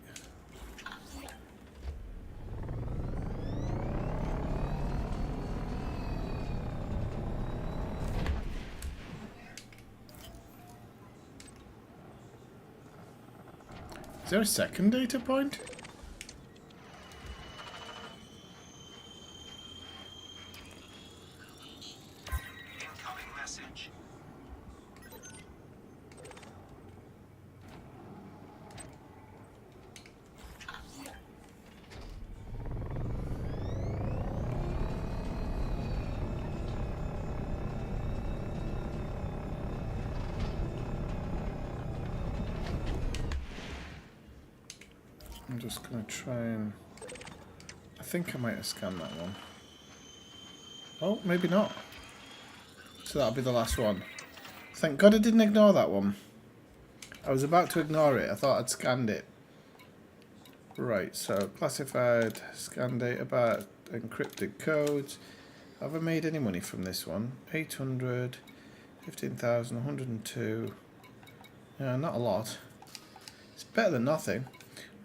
Is there a second data point? I'm just going to try and... I think I might have scanned that one. Oh, maybe not. So that'll be the last one. Thank God I didn't ignore that one. I was about to ignore it. I thought I'd scanned it. Right, so classified, scan data about encrypted codes. Have I made any money from this one? 800, 15,000, 102. Not a lot. It's better than nothing.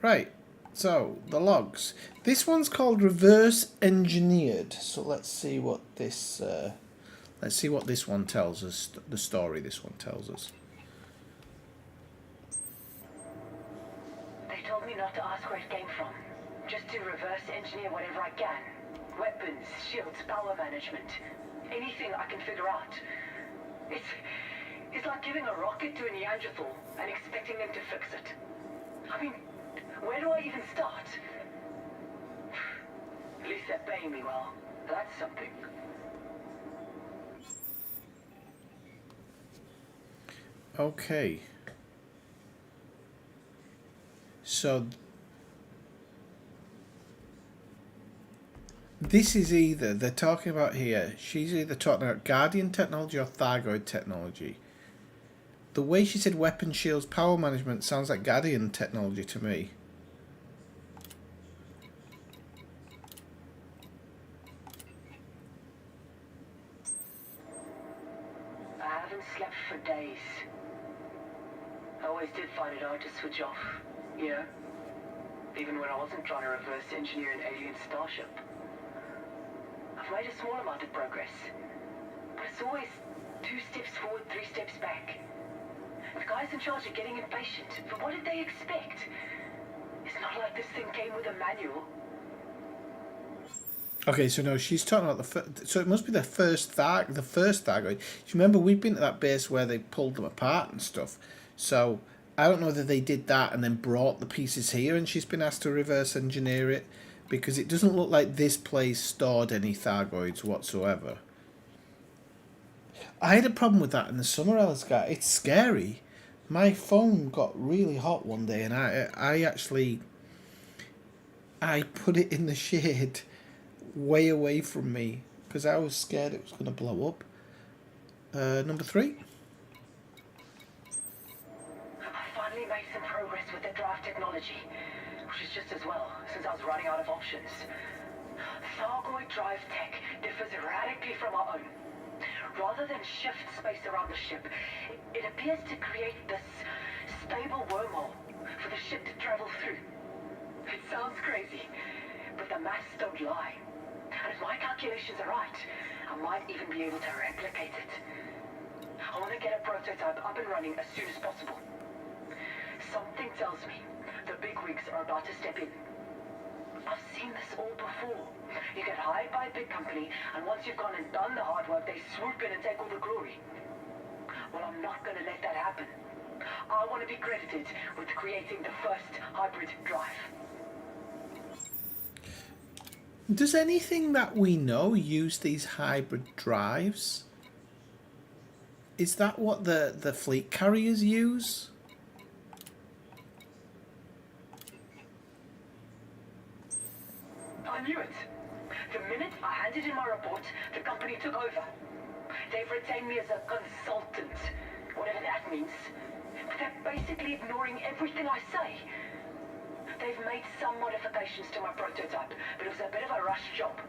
Right, so the logs. This one's called reverse engineered. So let's see what this one tells us. The story this one tells us. They told me not to ask where it came from. Just to reverse engineer whatever I can. Weapons, shields, power management. Anything I can figure out. It's like giving a rocket to a Neanderthal and expecting them to fix it. I mean, where do I even start? At least they're paying me well. That's something. Okay. So this is either, they're talking about here, she's either talking about Guardian technology or Thargoid technology. The way she said weapon shields, power management sounds like Guardian technology to me. I haven't slept for days. I always did find it hard to switch off, you know? Even when I wasn't trying to reverse engineer an alien starship. I've made a small amount of progress. But it's always 2 steps forward, 3 steps back. The guys in charge are getting impatient. But what did they expect? It's not like this thing came with a manual. Okay, so no, she's talking about so it must be the first Thargoid. You remember we've been to that base where they pulled them apart and stuff. So I don't know whether they did that and then brought the pieces here, and she's been asked to reverse engineer it, because it doesn't look like this place stored any Thargoids whatsoever. I had a problem with that in the summer, Elska. It's scary. My phone got really hot one day, and I put it in the shade way away from me because I was scared it was going to blow up. Number 3. I finally made some progress with the drive technology, which is just as well, since I was running out of options. Thargoid drive tech differs radically from our own. Rather than shift space around the ship, it appears to create this stable wormhole for the ship to travel through. It sounds crazy, but the maths don't lie. And if my calculations are right, I might even be able to replicate it. I want to get a prototype up and running as soon as possible. Something tells me the bigwigs are about to step in. I've seen this all before. You get hired by a big company, and once you've gone and done the hard work, they swoop in and take all the glory. Well, I'm not going to let that happen. I want to be credited with creating the first hybrid drive. Does anything that we know use these hybrid drives? Is that what the fleet carriers use? I knew it. The minute I handed in my report, the company took over. They've retained me as a consultant, whatever that means. But they're basically ignoring everything I say. They've made some modifications to my prototype, but it was a bit of a rush job.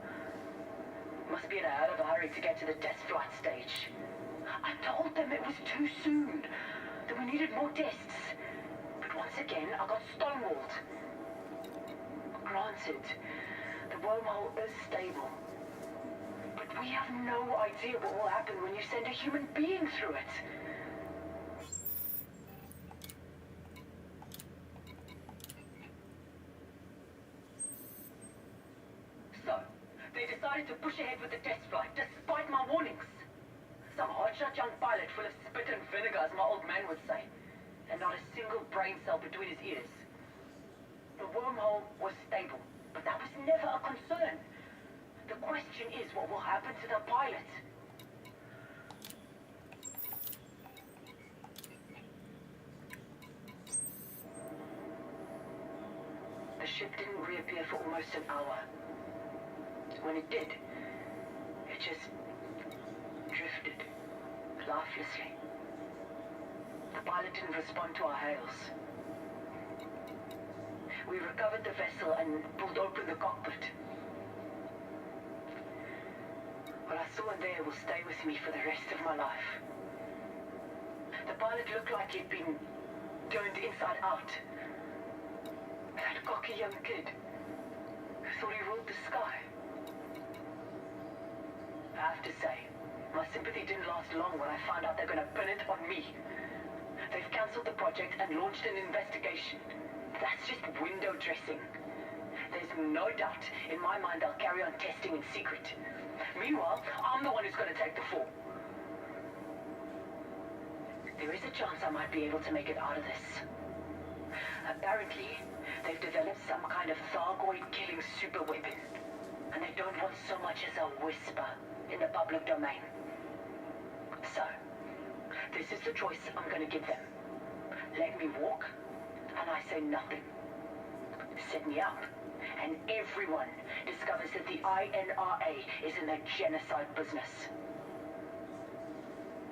Must be in a hell of a hurry to get to the test flight stage. I told them it was too soon, that we needed more tests. But once again, I got stonewalled. Granted, the wormhole is stable. But we have no idea what will happen when you send a human being through it. So, they decided to push ahead with the test flight, despite my warnings. Some hotshot young pilot full of spit and vinegar, as my old man would say. And not a single brain cell between his ears. The wormhole was stable, but that was never a concern. The question is what will happen to the pilot. ship didn't reappear for almost an hour. When it did, it just drifted lifelessly. The pilot didn't respond to our hails. We recovered the vessel and pulled open the cockpit. What I saw in there will stay with me for the rest of my life. The pilot looked like he'd been turned inside out. That cocky young kid who thought he ruled the sky. I have to say, my sympathy didn't last long when I found out they're going to pin it on me. They've cancelled the project and launched an investigation. That's just window dressing. There's no doubt in my mind they'll carry on testing in secret. Meanwhile, I'm the one who's going to take the fall. There is a chance I might be able to make it out of this. Apparently, they've developed some kind of Thargoid killing super weapon. And they don't want so much as a whisper in the public domain. So, this is the choice I'm going to give them. Let me walk, and I say nothing. Set me up, and everyone discovers that the INRA is in the genocide business.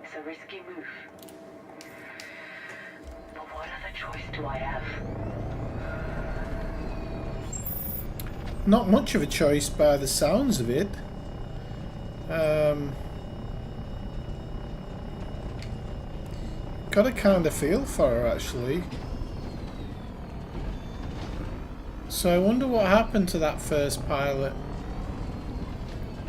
It's a risky move. But what other choice do I have? Not much of a choice by the sounds of it. Got a kind of feel for her, actually. So I wonder what happened to that first pilot.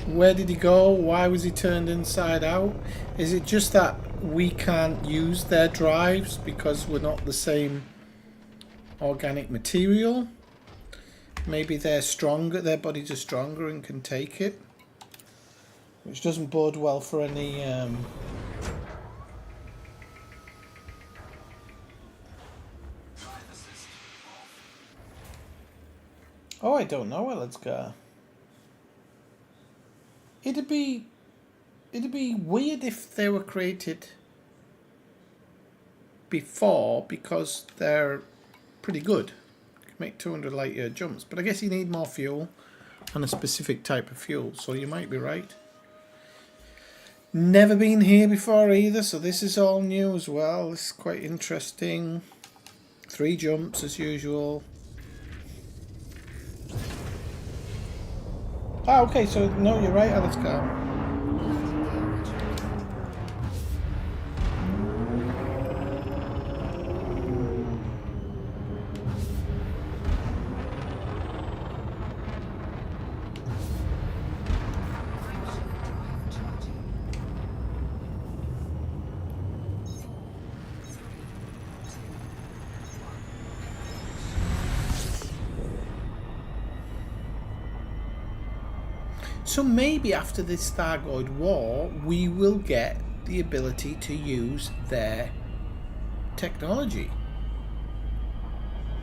Where did he go? Why was he turned inside out? Is it just that we can't use their drives because we're not the same organic material? Maybe they're stronger, their bodies are stronger and can take it. Which doesn't bode well for any Oh, I don't know where let's go. It'd be weird if they were created before, because they're pretty good. You can make 200 light year jumps, but I guess you need more fuel and a specific type of fuel, so you might be right. Never been here before either, so this is all new as well. This is quite interesting. 3 jumps as usual. Ah, okay, so no, you're right, let's go. So maybe after this Thargoid war, we will get the ability to use their technology.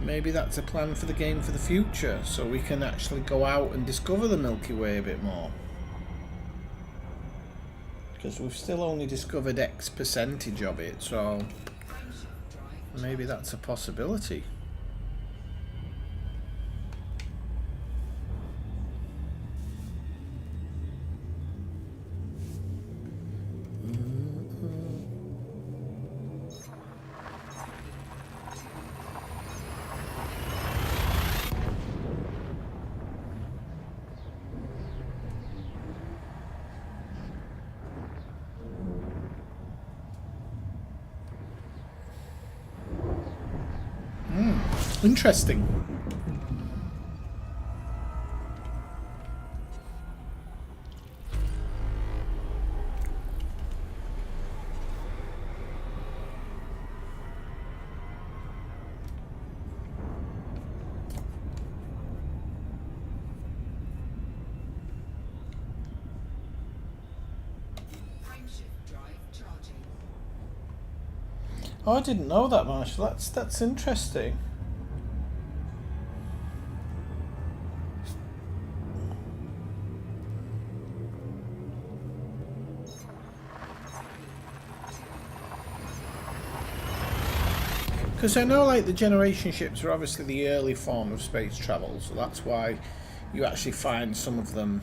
Maybe that's a plan for the game for the future, so we can actually go out and discover the Milky Way a bit more. Because we've still only discovered X percentage of it, so maybe that's a possibility. Interesting. Oh, I didn't know that, Marshall. That's interesting. Because I know, like, the generation ships are obviously the early form of space travel, so that's why you actually find some of them.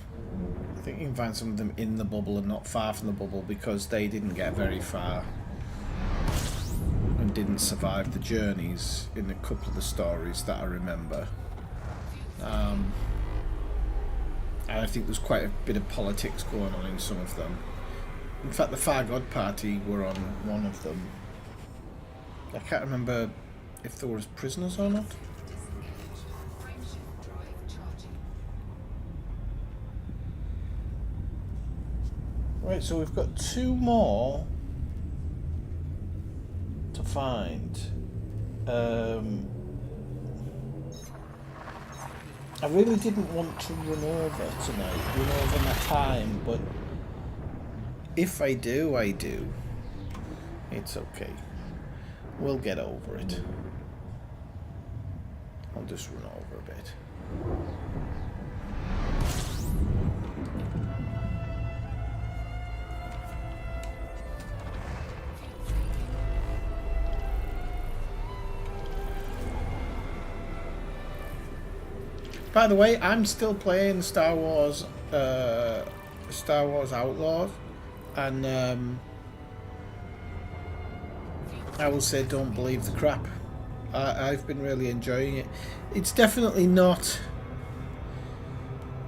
I think you can find some of them in the bubble and not far from the bubble, because they didn't get very far and didn't survive the journeys in a couple of the stories that I remember. And I think there's quite a bit of politics going on in some of them. In fact, the Far God Party were on one of them. I can't remember if there was prisoners or not. Right, so we've got 2 more to find. I really didn't want to run over my time, but if I do, I do. It's okay. We'll get over it. I'll just run over a bit. By the way, I'm still playing Star Wars Outlaws, and I will say don't believe the crap. I've been really enjoying it. It's definitely not...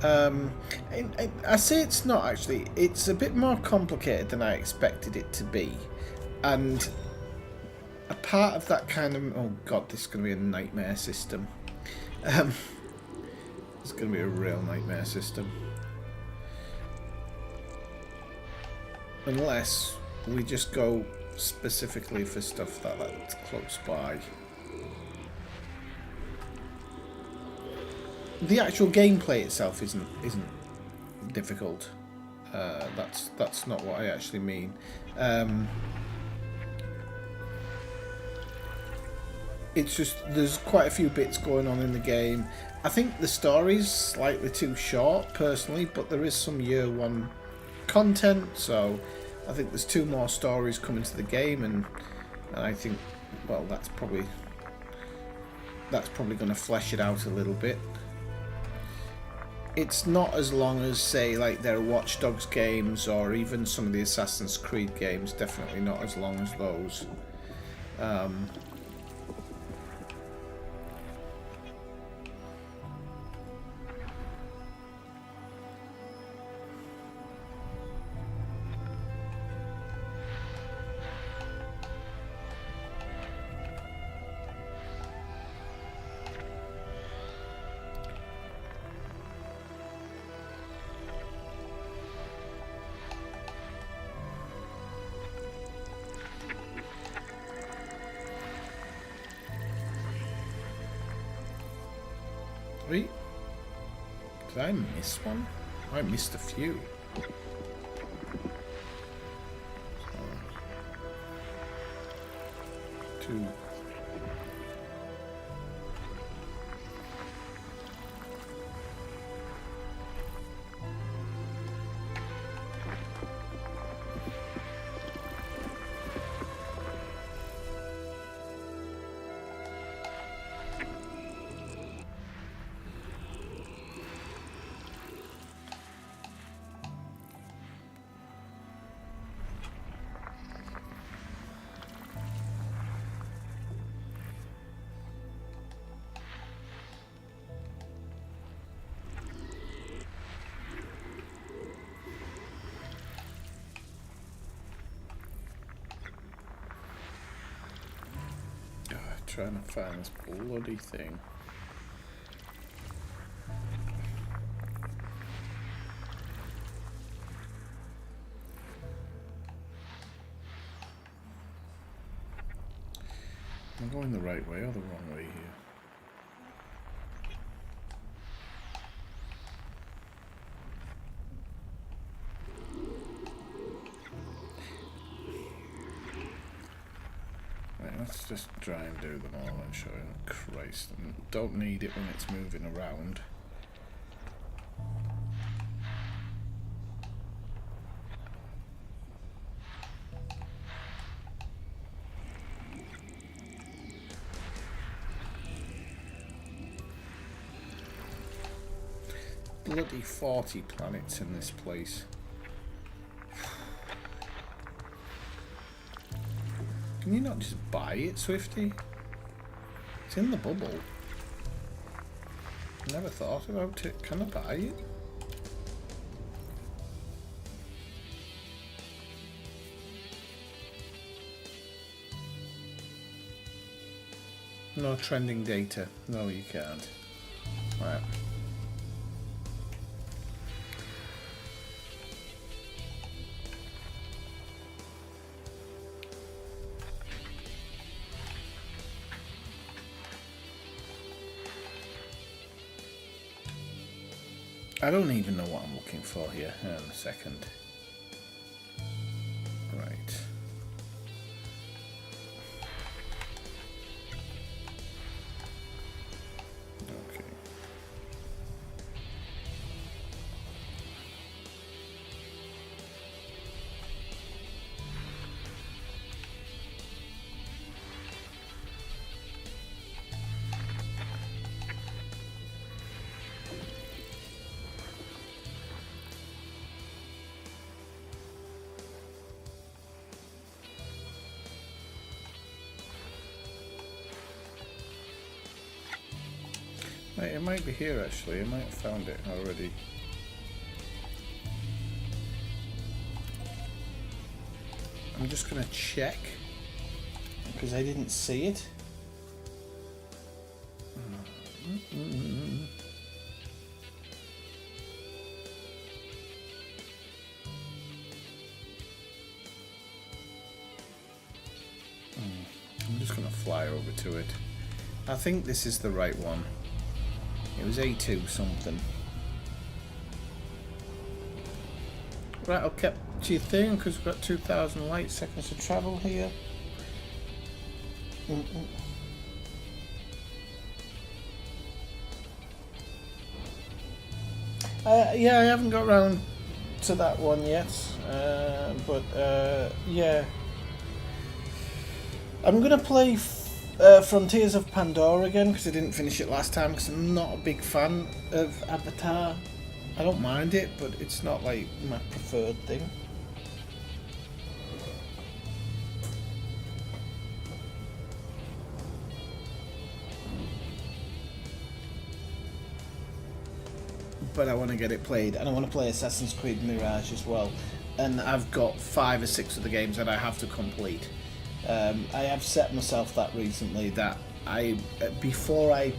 I say it's not, actually. It's a bit more complicated than I expected it to be. And a part of that kind of... Oh god, this is going to be a nightmare system. It's going to be a real nightmare system. Unless we just go specifically for stuff that's close by. The actual gameplay itself isn't difficult. That's not what I actually mean. It's just there's quite a few bits going on in the game. I think the story's slightly too short, personally, but there is some Year 1 content, so I think there's 2 more stories coming to the game, and I think, well, that's probably going to flesh it out a little bit. It's not as long as, say, like their Watch Dogs games or even some of the Assassin's Creed games. Definitely not as long as those. Wait, did I miss one? I missed a few. Two. Trying to find this bloody thing. Am I going the right way or the wrong way here? Let's just try and do them all and show you. Christ, I don't need it when it's moving around. bloody 40 planets in this place. Can you not just buy it, Swifty? It's in the bubble. Never thought about it. Can I buy it? No trending data. No, you can't. Right. I don't even know what I'm looking for here. Hang on a second. Right. Okay. Right, it might be here actually. I might have found it already. I'm just gonna check because I didn't see it. I'm just gonna fly over to it. I think this is the right one. It was A2 something. Right, I'll keep to your thing because we've got 2,000 light seconds to travel here. Yeah, I haven't got around to that one yet, but yeah. I'm gonna play Frontiers of Pandora again because I didn't finish it last time because I'm not a big fan of Avatar. I don't mind it, but it's not like my preferred thing. But I want to get it played, and I want to play Assassin's Creed Mirage as well. And I've got 5 or 6 of the games that I have to complete. I have set myself that recently that before I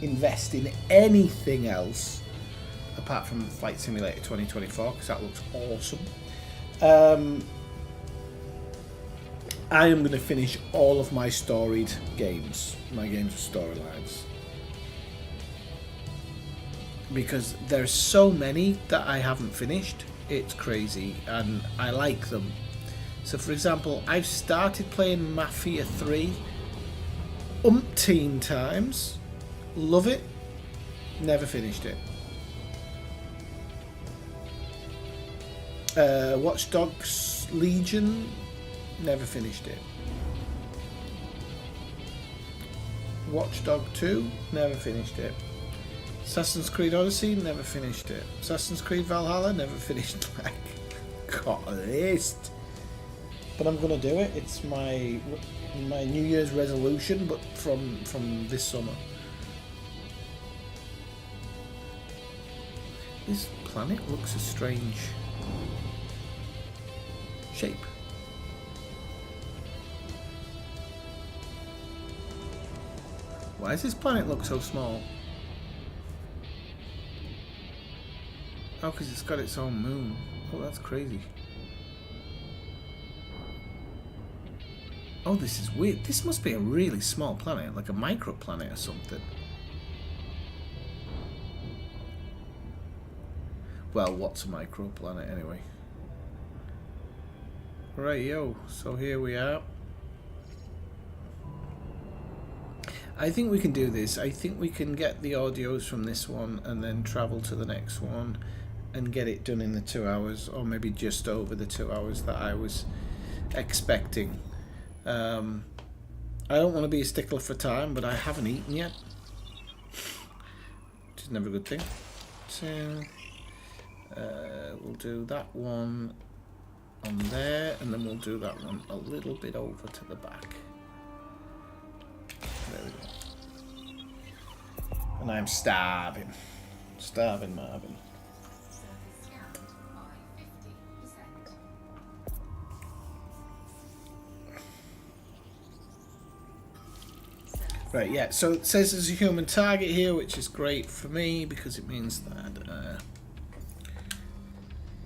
invest in anything else apart from Flight Simulator 2024 because that looks awesome, I am going to finish all of my storied games, my games with storylines, because there's so many that I haven't finished. It's crazy, and I like them. So for example, I've started playing Mafia 3 umpteen times, love it, never finished it. Watch Dogs Legion, never finished it. Watch Dog 2, never finished it. Assassin's Creed Odyssey, never finished it. Assassin's Creed Valhalla, never finished. Like, got a list. But I'm gonna do it. It's my New Year's resolution, but from this summer. This planet looks a strange shape. Why does this planet look so small? Oh, because it's got its own moon. Oh, that's crazy. Oh, this is weird. This must be a really small planet, like a microplanet or something. Well, what's a microplanet anyway? Right, yo, so here we are. I think we can do this. I think we can get the audios from this one and then travel to the next one and get it done in the 2 hours, or maybe just over the 2 hours that I was expecting. I don't want to be a stickler for time, but I haven't eaten yet, which is never a good thing. clips in. We'll do that one on there, and then we'll do that one a little bit over to the back. There we go. And I'm starving. Starving Marvin. Right, yeah, so it says there's a human target here, which is great for me because it means that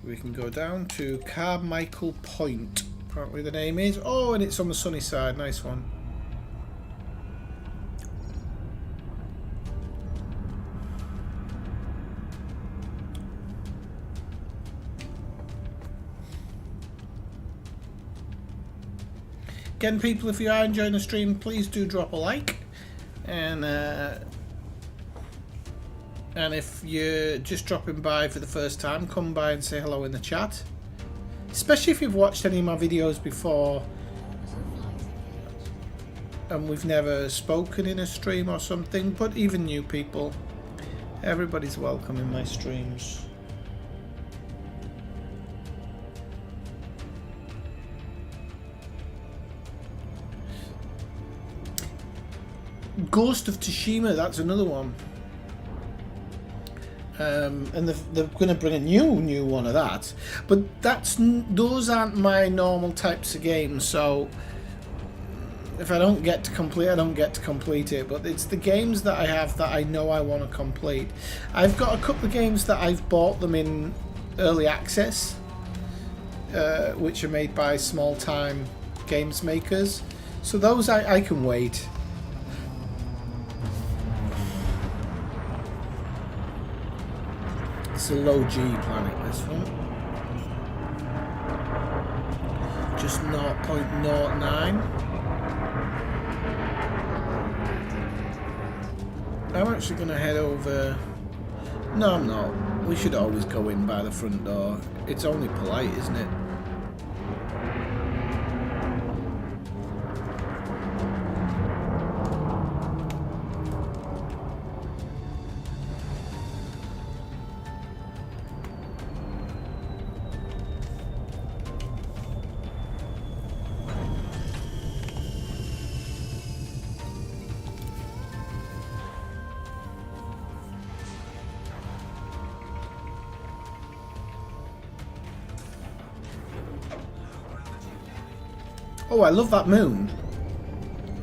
we can go down to Carmichael Point, apparently the name is. Oh, and it's on the sunny side, nice one. Again, people, if you are enjoying the stream, please do drop a like. And if you're just dropping by for the first time, come by and say hello in the chat. Especially if you've watched any of my videos before and we've never spoken in a stream or something, but even new people, everybody's welcome in my streams. Ghost of Tsushima, that's another one. And they're going to bring a new one of that. But those aren't my normal types of games, so if I don't get to complete, I don't get to complete it. But it's the games that I have that I know I want to complete. I've got a couple of games that I've bought them in early access, which are made by small-time games makers. So those I can wait. It's a low G planet, this one. Just 0.09. I'm actually going to head over... No, I'm not. We should always go in by the front door. It's only polite, isn't it? Oh, I love that moon.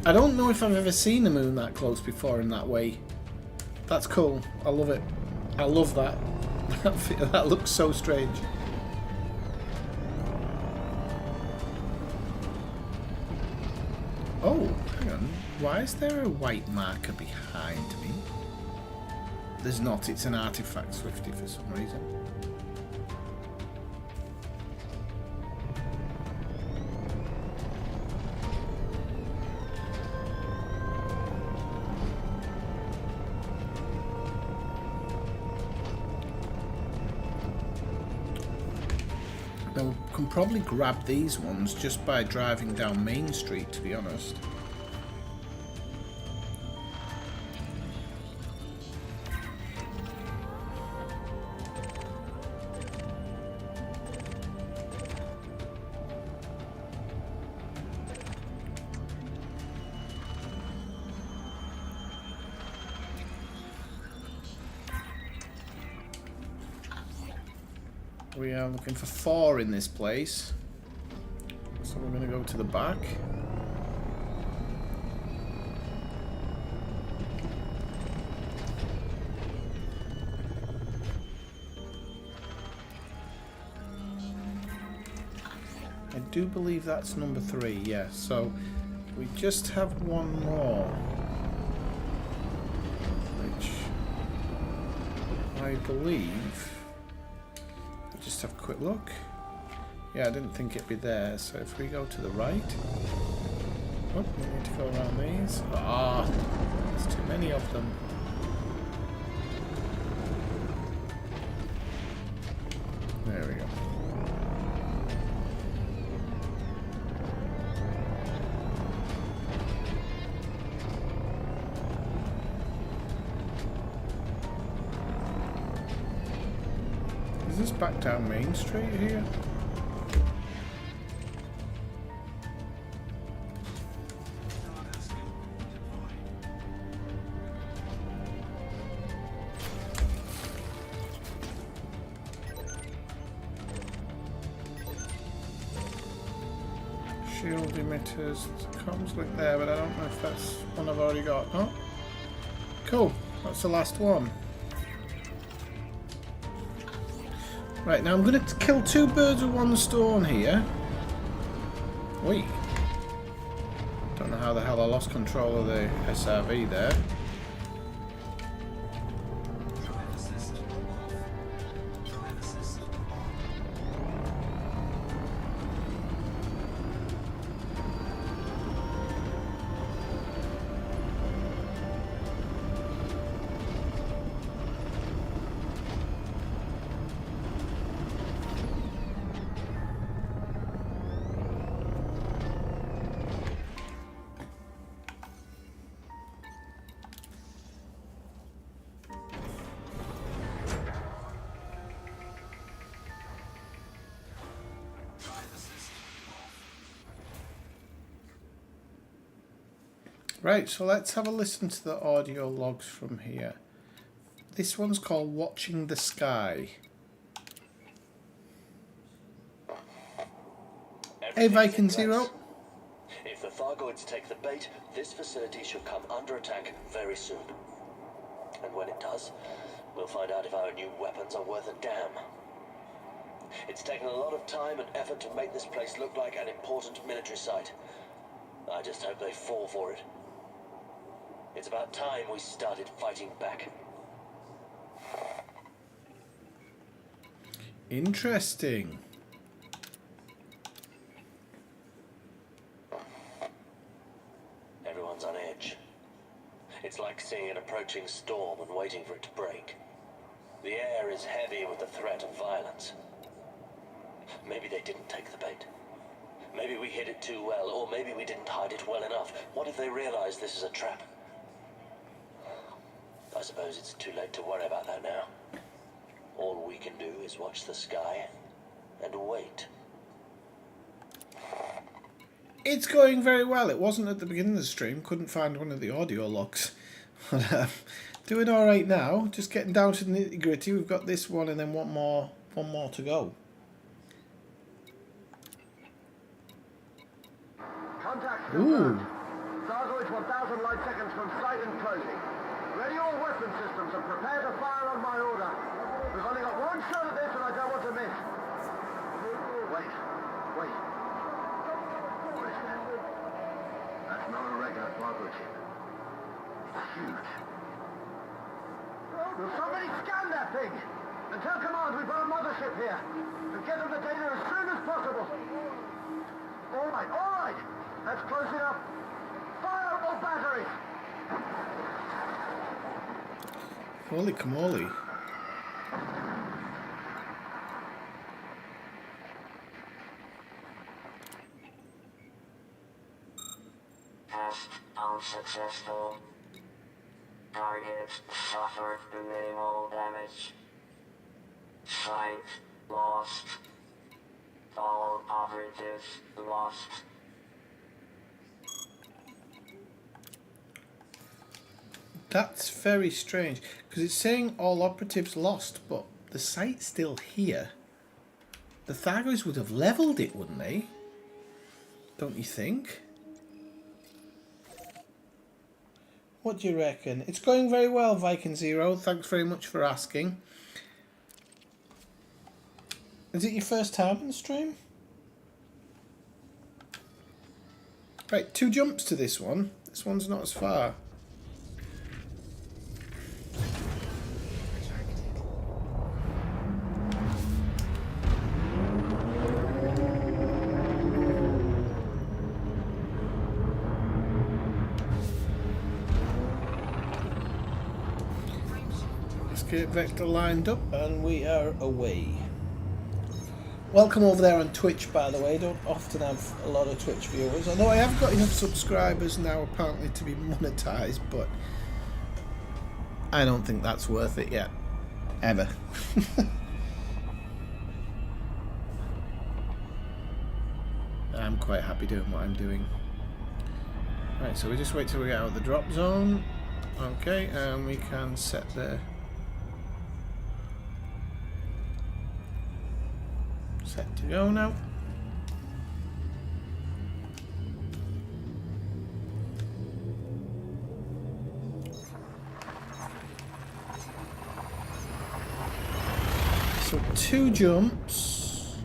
I don't know if I've ever seen a moon that close before in that way. That's cool. I love it. I love that. That looks so strange. Oh, hang on. Why is there a white marker behind me? There's not. It's an artifact, Swifty, for some reason. Now, we can probably grab these ones just by driving down Main Street, to be honest. We are looking for 4 in this place, so we're going to go to the back. I do believe that's number 3, yeah, so we just have one more, which I believe... Just have a quick look. Yeah, I didn't think it'd be there. So if we go to the right, oh, we need to go around these. Ah, there's too many of them. There we go. Is this back down Main Street here? Shield emitters, comms link there, but I don't know if that's one I've already got. Oh, cool. That's the last one. Right, now I'm going to kill two birds with one stone here. Wait. Don't know how the hell I lost control of the SRV there. Right, so let's have a listen to the audio logs from here. This one's called Watching the Sky. Hey Viking Zero. If the Thargoids take the bait, this facility should come under attack very soon. And when it does, we'll find out if our new weapons are worth a damn. It's taken a lot of time and effort to make this place look like an important military site. I just hope they fall for it. It's about time we started fighting back. Interesting. Everyone's on edge. It's like seeing an approaching storm and waiting for it to break. The air is heavy with the threat of violence. Maybe they didn't take the bait. Maybe we hid it too well, or maybe we didn't hide it well enough. What if they realize this is a trap? I suppose it's too late to worry about that now. All we can do is watch the sky and wait. It's going very well. It wasn't at the beginning of the stream. Couldn't find one of the audio logs. Doing all right now. Just getting down to the nitty gritty. We've got this one and then one more to go. Contact Ooh. Thargoids 1,000 light seconds from sight and closing. Ready all weapon systems and prepare to fire on my order. We've only got one shot at this and I don't want to miss. Wait. What is that? That's not a regular Thargoid ship. It's huge. Will somebody scan that thing? And tell command we've got a mothership here. And get them the data as soon as possible. All right. That's close enough. Fire all batteries. Holy camoli. Test unsuccessful. Target suffered minimal damage. Site lost. All operatives lost. That's very strange, because it's saying all operatives lost, but the site's still here. The Thargoids would have leveled it, wouldn't they? Don't you think? What do you reckon? It's going very well, Viking Zero. Thanks very much for asking. Is it your first time on the stream? Right, 2 jumps to this one. This one's not as far. Escape vector lined up and we are away. Welcome over there on Twitch, by the way. Don't often have a lot of Twitch viewers, although I have got enough subscribers now apparently to be monetized, but I don't think that's worth it yet. Ever. I'm quite happy doing what I'm doing. Right, so we just wait till we get out of the drop zone. Okay, and we can set the set to go now. So 2 jumps,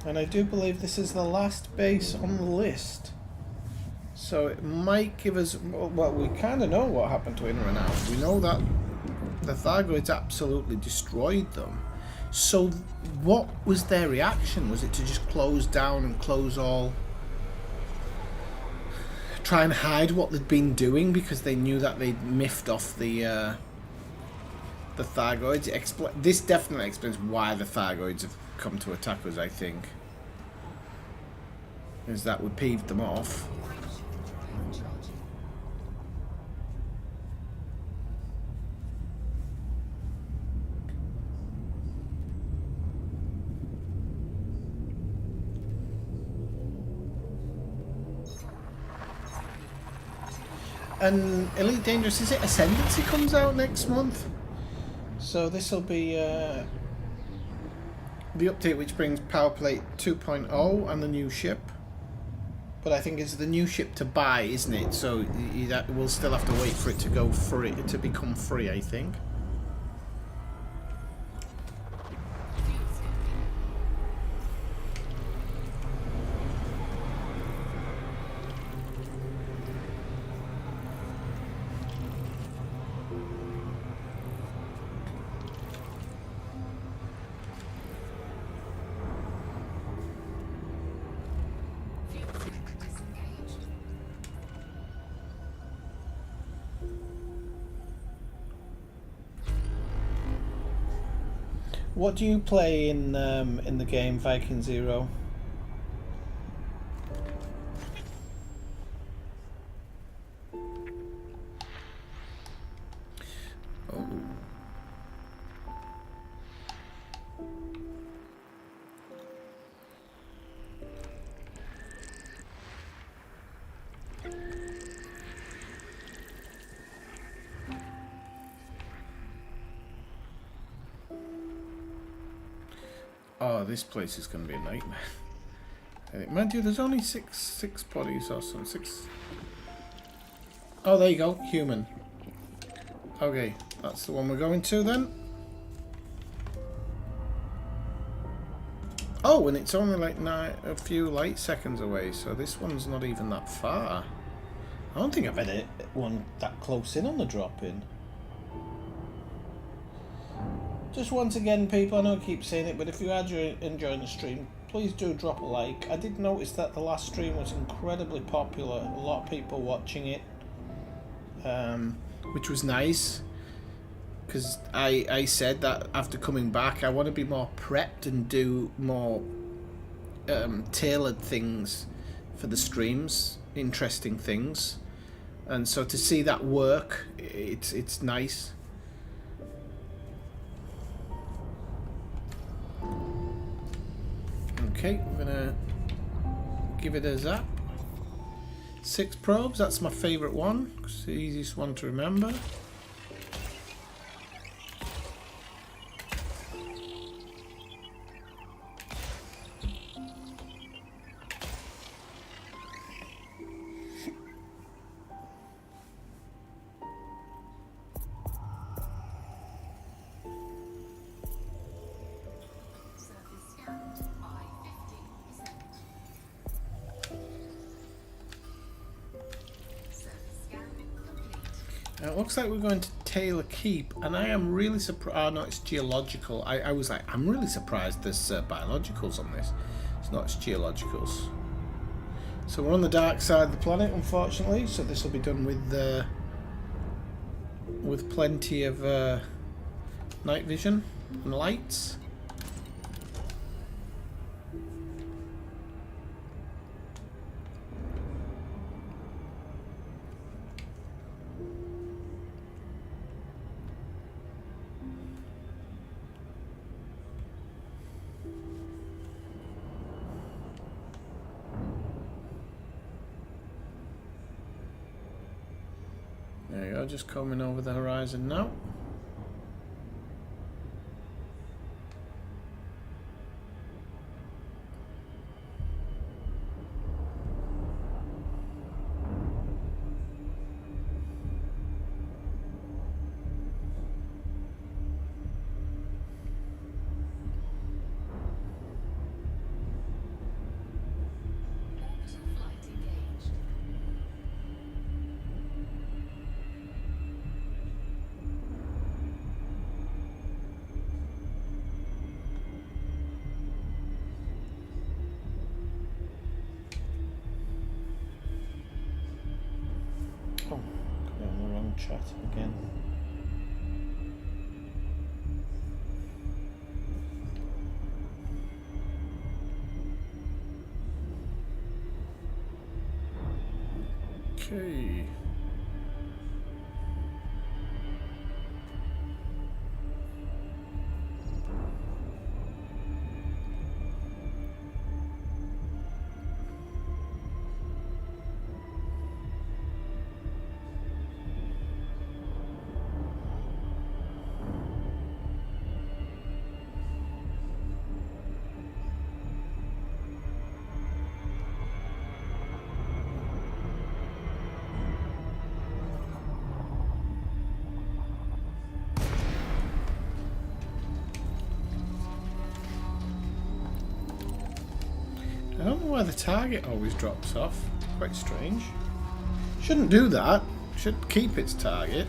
and I do believe this is the last base on the list. So it might give us, well, we kind of know what happened to INRA now. We know that the Thargoids absolutely destroyed them. So what was their reaction? Was it to just close down and close all? Try and hide what they'd been doing because they knew that they'd miffed off the Thargoids. This definitely explains why the Thargoids have come to attack us, I think. Is that we peeved them off. And Elite Dangerous, is it Ascendancy comes out next month? So this will be the update which brings Powerplate 2.0 and the new ship. But I think it's the new ship to buy, isn't it? So we'll still have to wait for it to go free, to become free, I think. What do you play in the game Viking Zero? Oh. Oh, this place is going to be a nightmare. Mind you, there's only six bodies or something. 6. Oh, there you go. Human. Okay, that's the one we're going to then. Oh, and it's only like a few light seconds away, so this one's not even that far. I don't think I've had one that close in on the drop-in. Just once again, people, I know I keep saying it, but if you are enjoying the stream, please do drop a like. I did notice that the last stream was incredibly popular. A lot of people watching it, which was nice. Because I said that after coming back, I want to be more prepped and do more tailored things for the streams, interesting things. And so to see that work, it's nice. Okay, I'm gonna give it a zap. 6 probes, that's my favourite one. It's the easiest one to remember. It looks like we're going to Taylor Keep, and I am really surprised. Oh no, it's geological. I was like, I'm really surprised there's biologicals on this. It's not, it's geologicals. So we're on the dark side of the planet, unfortunately. So this will be done with plenty of night vision and lights. There you go, just coming over the horizon now. Oh, got on the wrong chat again. Okay. I don't know why the target always drops off. Quite strange. Shouldn't do that. Should keep its target.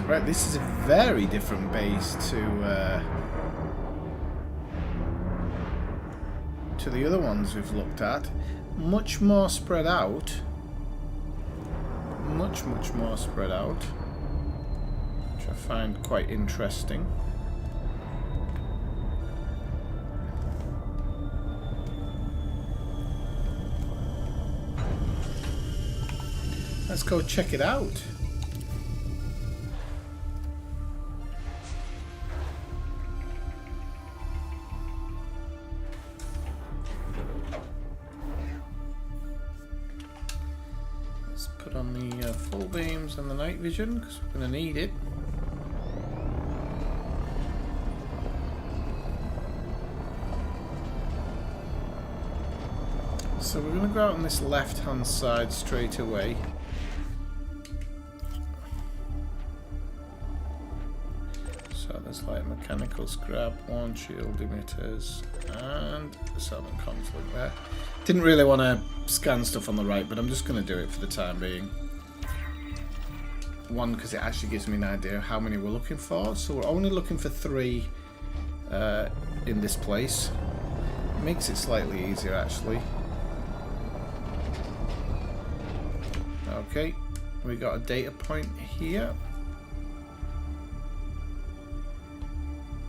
Right, this is a very different base to the other ones we've looked at. Much more spread out. Much more spread out. Which I find quite interesting. Let's go check it out. Put on the full beams and the night vision because we're going to need it. So we're going to go out on this left hand side straight away. So there's like mechanical scrap, one shield emitters, and some conflict there. Didn't really want to scan stuff on the right, but I'm just going to do it for the time being. One, because it actually gives me an idea of how many we're looking for. So we're only looking for 3 in this place. Makes it slightly easier actually. Okay, we got a data point here.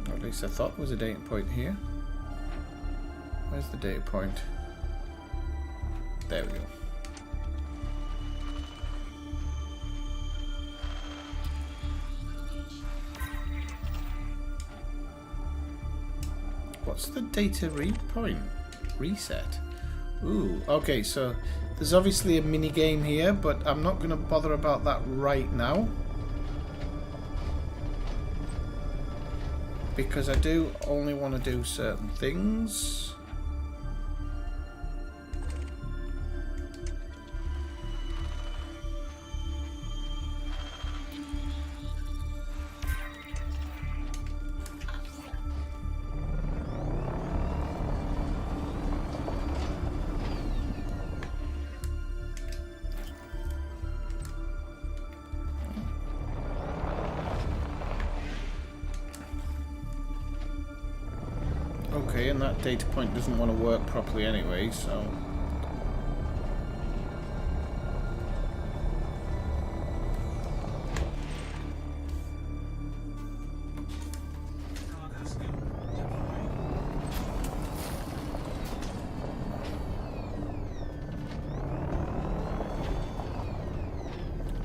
Or at least I thought there was a data point here. Where's the data point? There we go. What's the data point? Reset. Ooh, okay, so there's obviously a mini game here, but I'm not going to bother about that right now. Because I do only want to do certain things. Okay, and that data point doesn't want to work properly anyway, so...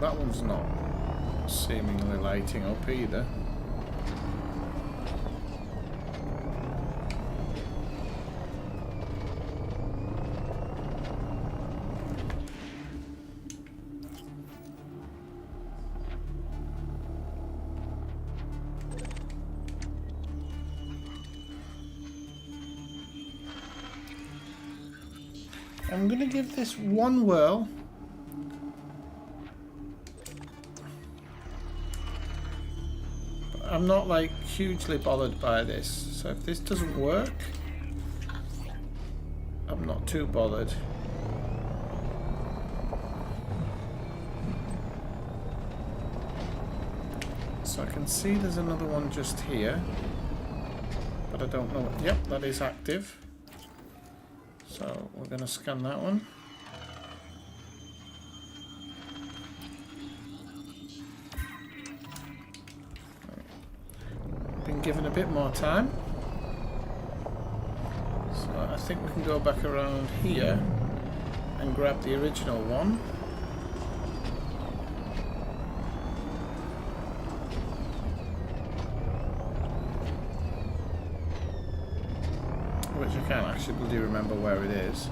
that one's not seemingly lighting up either. I'm going to give this one whirl. But I'm not like hugely bothered by this. So if this doesn't work, I'm not too bothered. So I can see there's another one just here. But I don't know what. Yep, that is active. So we're going to scan that one. Been given a bit more time. So I think we can go back around here and grab the original one. Which I can't actually bloody remember where it is.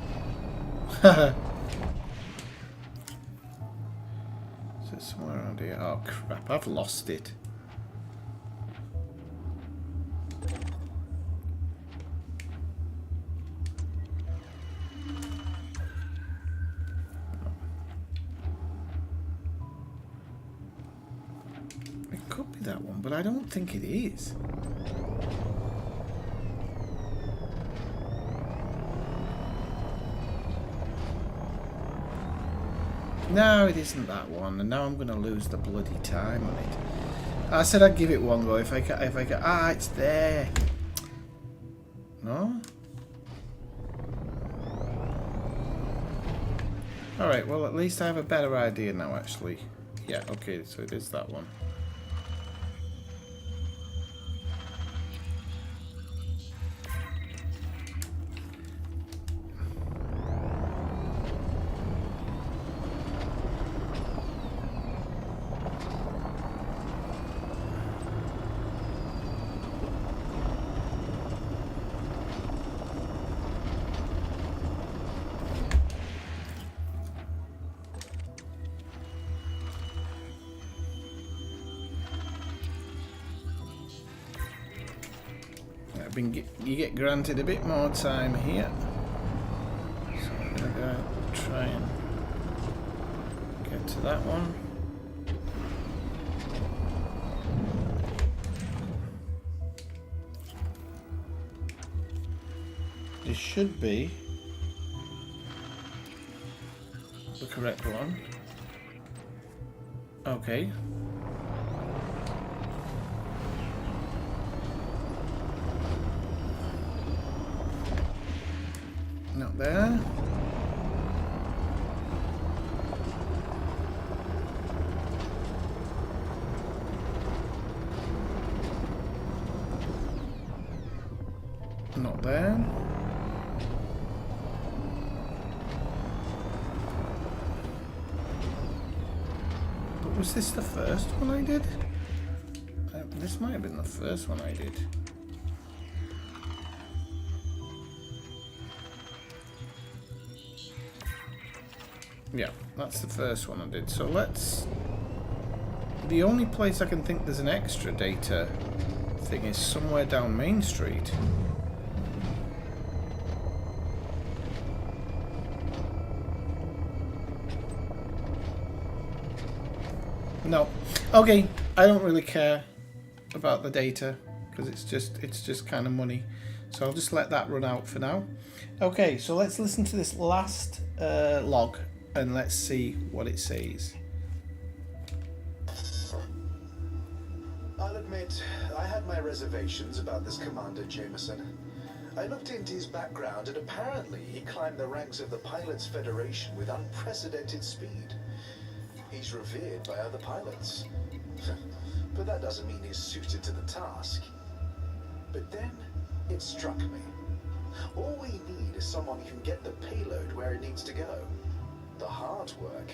Is it somewhere around here? Oh crap, I've lost it. It could be that one, but I don't think it is. No, it isn't that one, and now I'm going to lose the bloody time on it. I said I'd give it one go if I can. Ah, it's there. No? Alright, well at least I have a better idea now actually. Yeah, okay, so it is that one. You get granted a bit more time here. So I'm going to go try and get to that one. This should be the correct one. Okay. Not there. Not there. But was this the first one I did? This might have been the first one I did. Yeah, that's the first one I did. So let's... The only place I can think there's an extra data thing is somewhere down Main Street. No. Okay, I don't really care about the data because it's just kind of money. So I'll just let that run out for now. Okay, so let's listen to this last log. And let's see what it says. I'll admit, I had my reservations about this Commander Jameson. I looked into his background and apparently he climbed the ranks of the Pilots Federation with unprecedented speed. He's revered by other pilots. But that doesn't mean he's suited to the task. But then, it struck me. All we need is someone who can get the payload where it needs to go. The hard work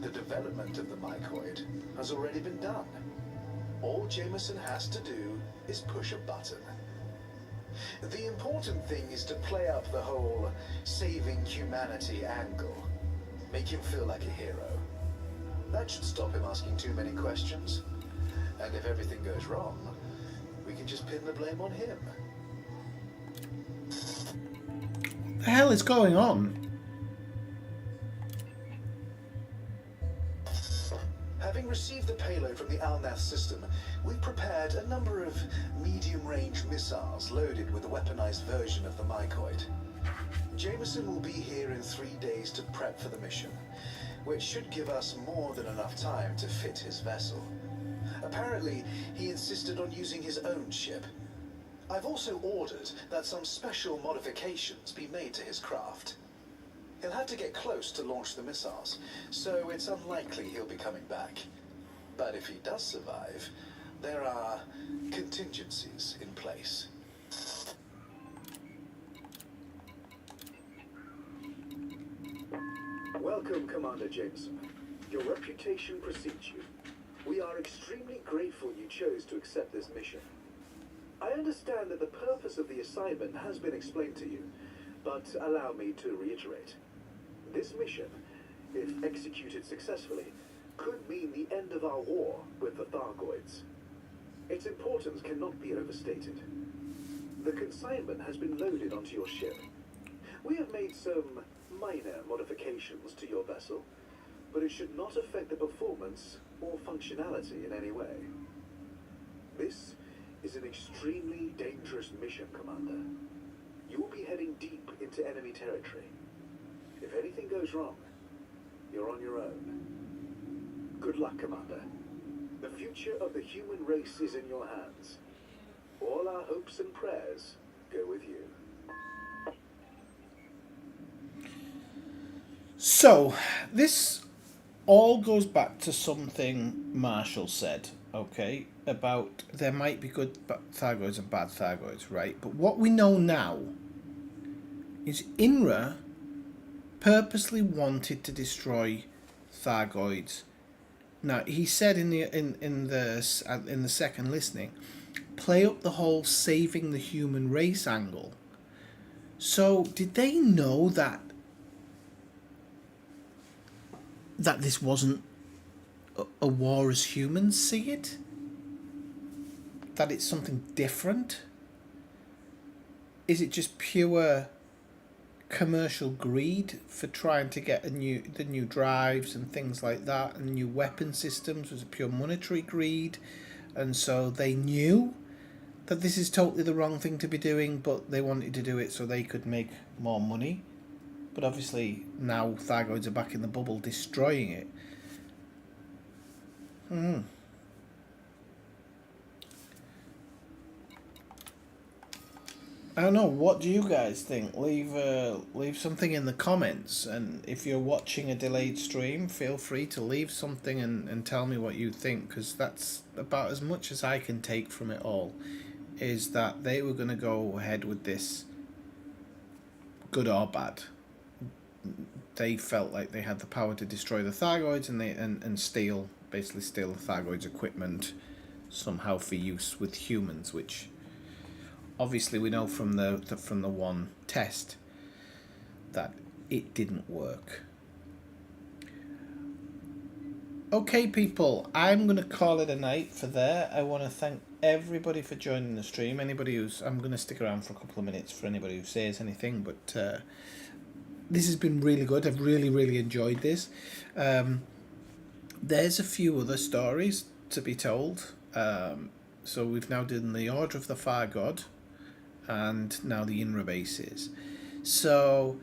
The development of the mycoid has already been done. All Jameson has to do is push a button. The important thing is to play up the whole saving humanity angle. Make him feel like a hero. That should stop him asking too many questions. And if everything goes wrong, we can just pin the blame on him. What the hell is going on? Having received the payload from the Alnath system, we've prepared a number of medium-range missiles loaded with a weaponized version of the mycoid. Jameson will be here in 3 days to prep for the mission, which should give us more than enough time to fit his vessel. Apparently, he insisted on using his own ship. I've also ordered that some special modifications be made to his craft. He'll have to get close to launch the missiles, so it's unlikely he'll be coming back. But if he does survive, there are contingencies in place. Welcome, Commander Jameson. Your reputation precedes you. We are extremely grateful you chose to accept this mission. I understand that the purpose of the assignment has been explained to you, but allow me to reiterate. This mission, if executed successfully, could mean the end of our war with the Thargoids. Its importance cannot be overstated. The consignment has been loaded onto your ship. We have made some minor modifications to your vessel, but it should not affect the performance or functionality in any way. This is an extremely dangerous mission, Commander. You will be heading deep into enemy territory. If anything goes wrong, you're on your own. Good luck, Commander. The future of the human race is in your hands. All our hopes and prayers go with you. So, this all goes back to something Marshall said, okay, about there might be good Thargoids and bad Thargoids, right? But what we know now is INRA purposely wanted to destroy Thargoids. Now, he said in the second listening, play up the whole saving the human race angle. So, did they know that this wasn't a war as humans see it? That it's something different? Is it just pure commercial greed for trying to get the new drives and things like that, and new weapon systems? Was it pure monetary greed? And so they knew that this is totally the wrong thing to be doing, but they wanted to do it so they could make more money. But obviously now Thargoids are back in the bubble, destroying it. I don't know. What do you guys think? Leave something in the comments, and if you're watching a delayed stream, feel free to leave something and tell me what you think, because that's about as much as I can take from it all. Is that they were going to go ahead with this, good or bad. They felt like they had the power to destroy the Thargoids and steal the Thargoids' equipment somehow for use with humans, which obviously we know from the one test that it didn't work. Okay, people, I'm going to call it a night for there. I want to thank everybody for joining the stream. I'm going to stick around for a couple of minutes for anybody who says anything, but this has been really good. I've really enjoyed this. There's a few other stories to be told. So we've now done the Order of the Fire God, and now the INRA bases. So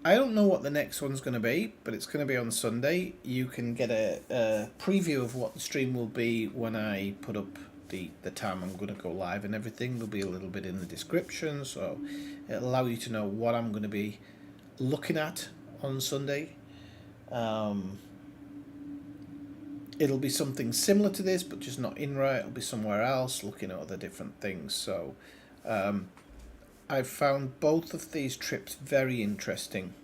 I don't know what the next one's going to be, but it's going to be on Sunday. You can get a preview of what the stream will be when I put up the time I'm going to go live and everything. There'll be a little bit in the description, so it'll allow you to know what I'm going to be looking at on Sunday. It'll be something similar to this, but just not INRA. It'll be somewhere else, looking at other different things. So I've found both of these trips very interesting.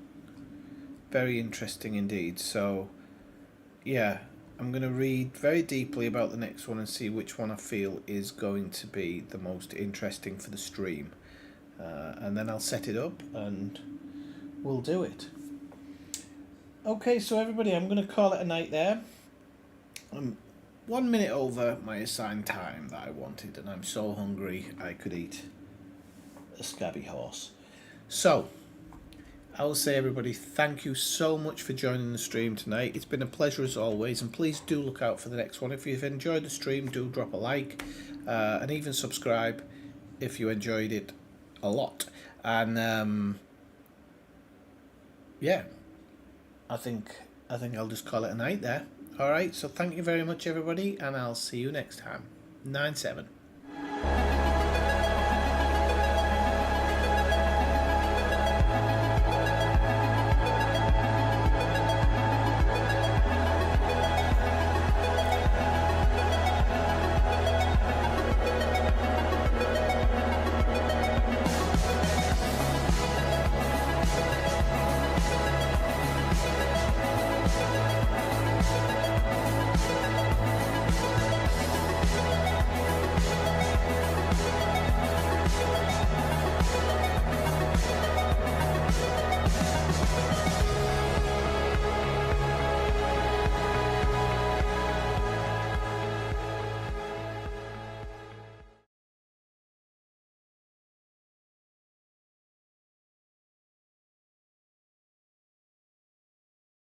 Very interesting indeed. So, yeah, I'm going to read very deeply about the next one and see which one I feel is going to be the most interesting for the stream. And then I'll set it up and we'll do it. Okay, so everybody, I'm going to call it a night there. I'm 1 minute over my assigned time that I wanted, and I'm so hungry I could eat a scabby horse. So, I will say, everybody, thank you so much for joining the stream tonight. It's been a pleasure as always, and please do look out for the next one. If you've enjoyed the stream, do drop a like, and even subscribe if you enjoyed it a lot. And yeah, I think I'll just call it a night there. Alright, so thank you very much, everybody, and I'll see you next time. 9-7.